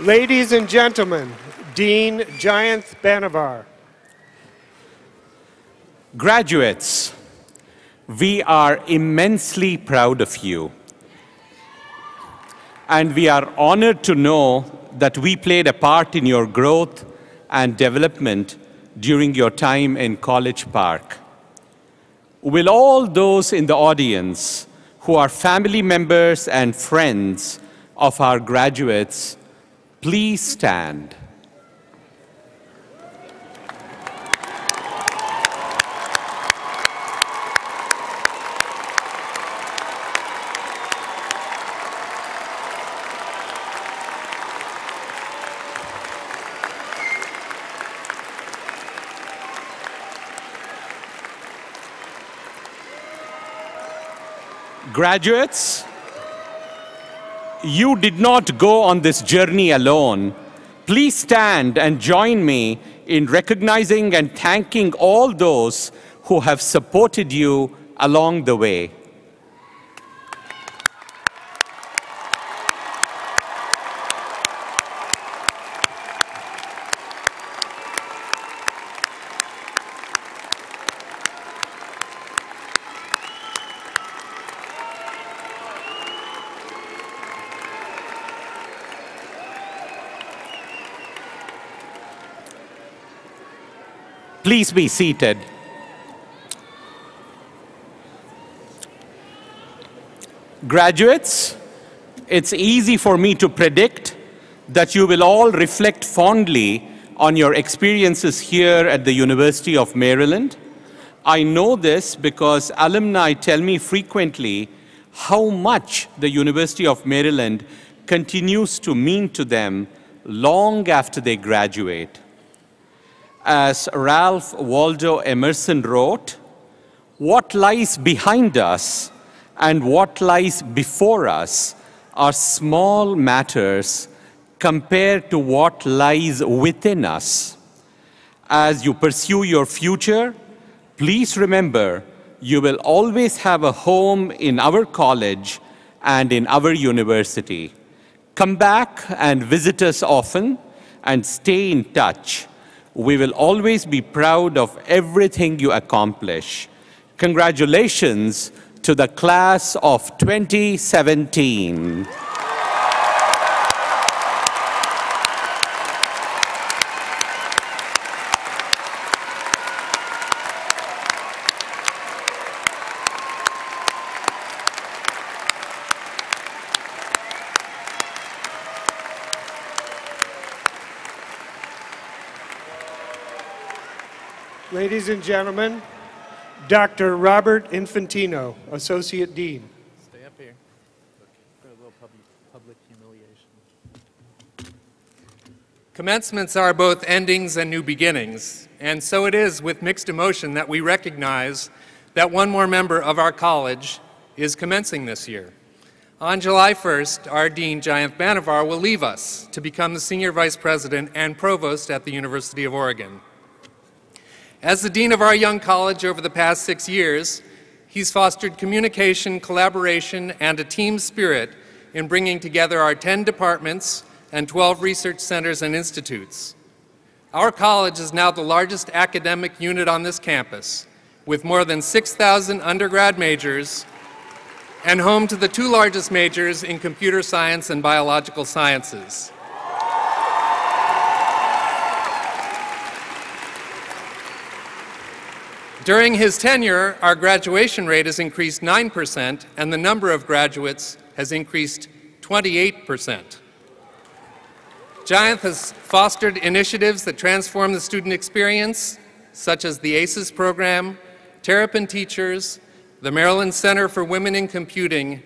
Ladies and gentlemen, Dean Jayanth Banavar. Graduates, we are immensely proud of you. And we are honored to know that we played a part in your growth and development during your time in College Park. Will all those in the audience who are family members and friends of our graduates please stand. Graduates, you did not go on this journey alone. Please stand and join me in recognizing and thanking all those who have supported you along the way. Please be seated. Graduates, it's easy for me to predict that you will all reflect fondly on your experiences here at the University of Maryland. I know this because alumni tell me frequently how much the University of Maryland continues to mean to them long after they graduate. As Ralph Waldo Emerson wrote, what lies behind us and what lies before us are small matters compared to what lies within us. As you pursue your future, please remember you will always have a home in our college and in our university. Come back and visit us often and stay in touch. We will always be proud of everything you accomplish. Congratulations to the class of 2017. Ladies and gentlemen, Dr. Robert Infantino, Associate Dean. Stay up here for a little public humiliation. Commencements are both endings and new beginnings, and so it is with mixed emotion that we recognize that one more member of our college is commencing this year. On July 1st, our Dean, Jayanth Banavar, will leave us to become the Senior Vice President and Provost at the University of Oregon. As the Dean of our young college over the past 6 years, he's fostered communication, collaboration, and a team spirit in bringing together our 10 departments and 12 research centers and institutes. Our college is now the largest academic unit on this campus, with more than 6,000 undergrad majors and home to the 2 largest majors in computer science and biological sciences. During his tenure, our graduation rate has increased 9%, and the number of graduates has increased 28%. Jayanth has fostered initiatives that transform the student experience, such as the ACES program, Terrapin Teachers, the Maryland Center for Women in Computing,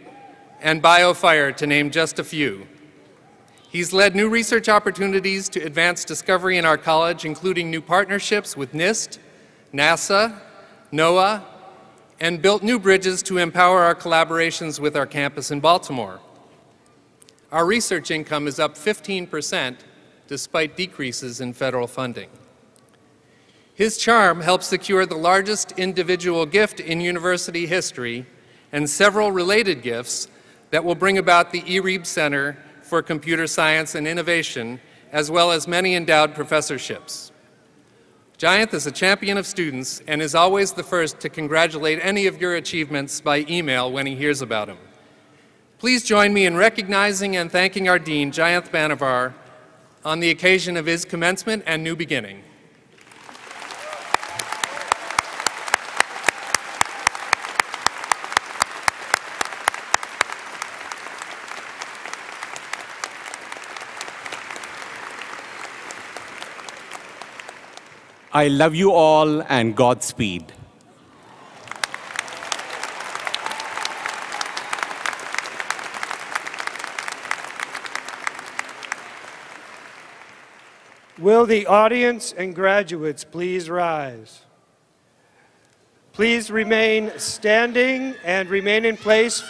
and BioFire, to name just a few. He's led new research opportunities to advance discovery in our college, including new partnerships with NIST, NASA, NOAA, and built new bridges to empower our collaborations with our campus in Baltimore. Our research income is up 15% despite decreases in federal funding. His charm helped secure the largest individual gift in university history and several related gifts that will bring about the eReeb Center for Computer Science and Innovation, as well as many endowed professorships. Jayanth is a champion of students and is always the first to congratulate any of your achievements by email when he hears about them. Please join me in recognizing and thanking our Dean, Jayanth Banavar, on the occasion of his commencement and new beginning. I love you all and Godspeed. Will the audience and graduates please rise? Please remain standing and remain in place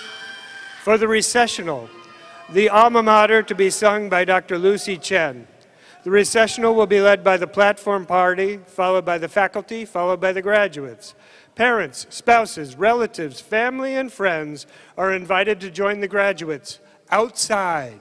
for the recessional, the alma mater to be sung by Dr. Lucy Chen. The recessional will be led by the platform party, followed by the faculty, followed by the graduates. Parents, spouses, relatives, family, and friends are invited to join the graduates outside.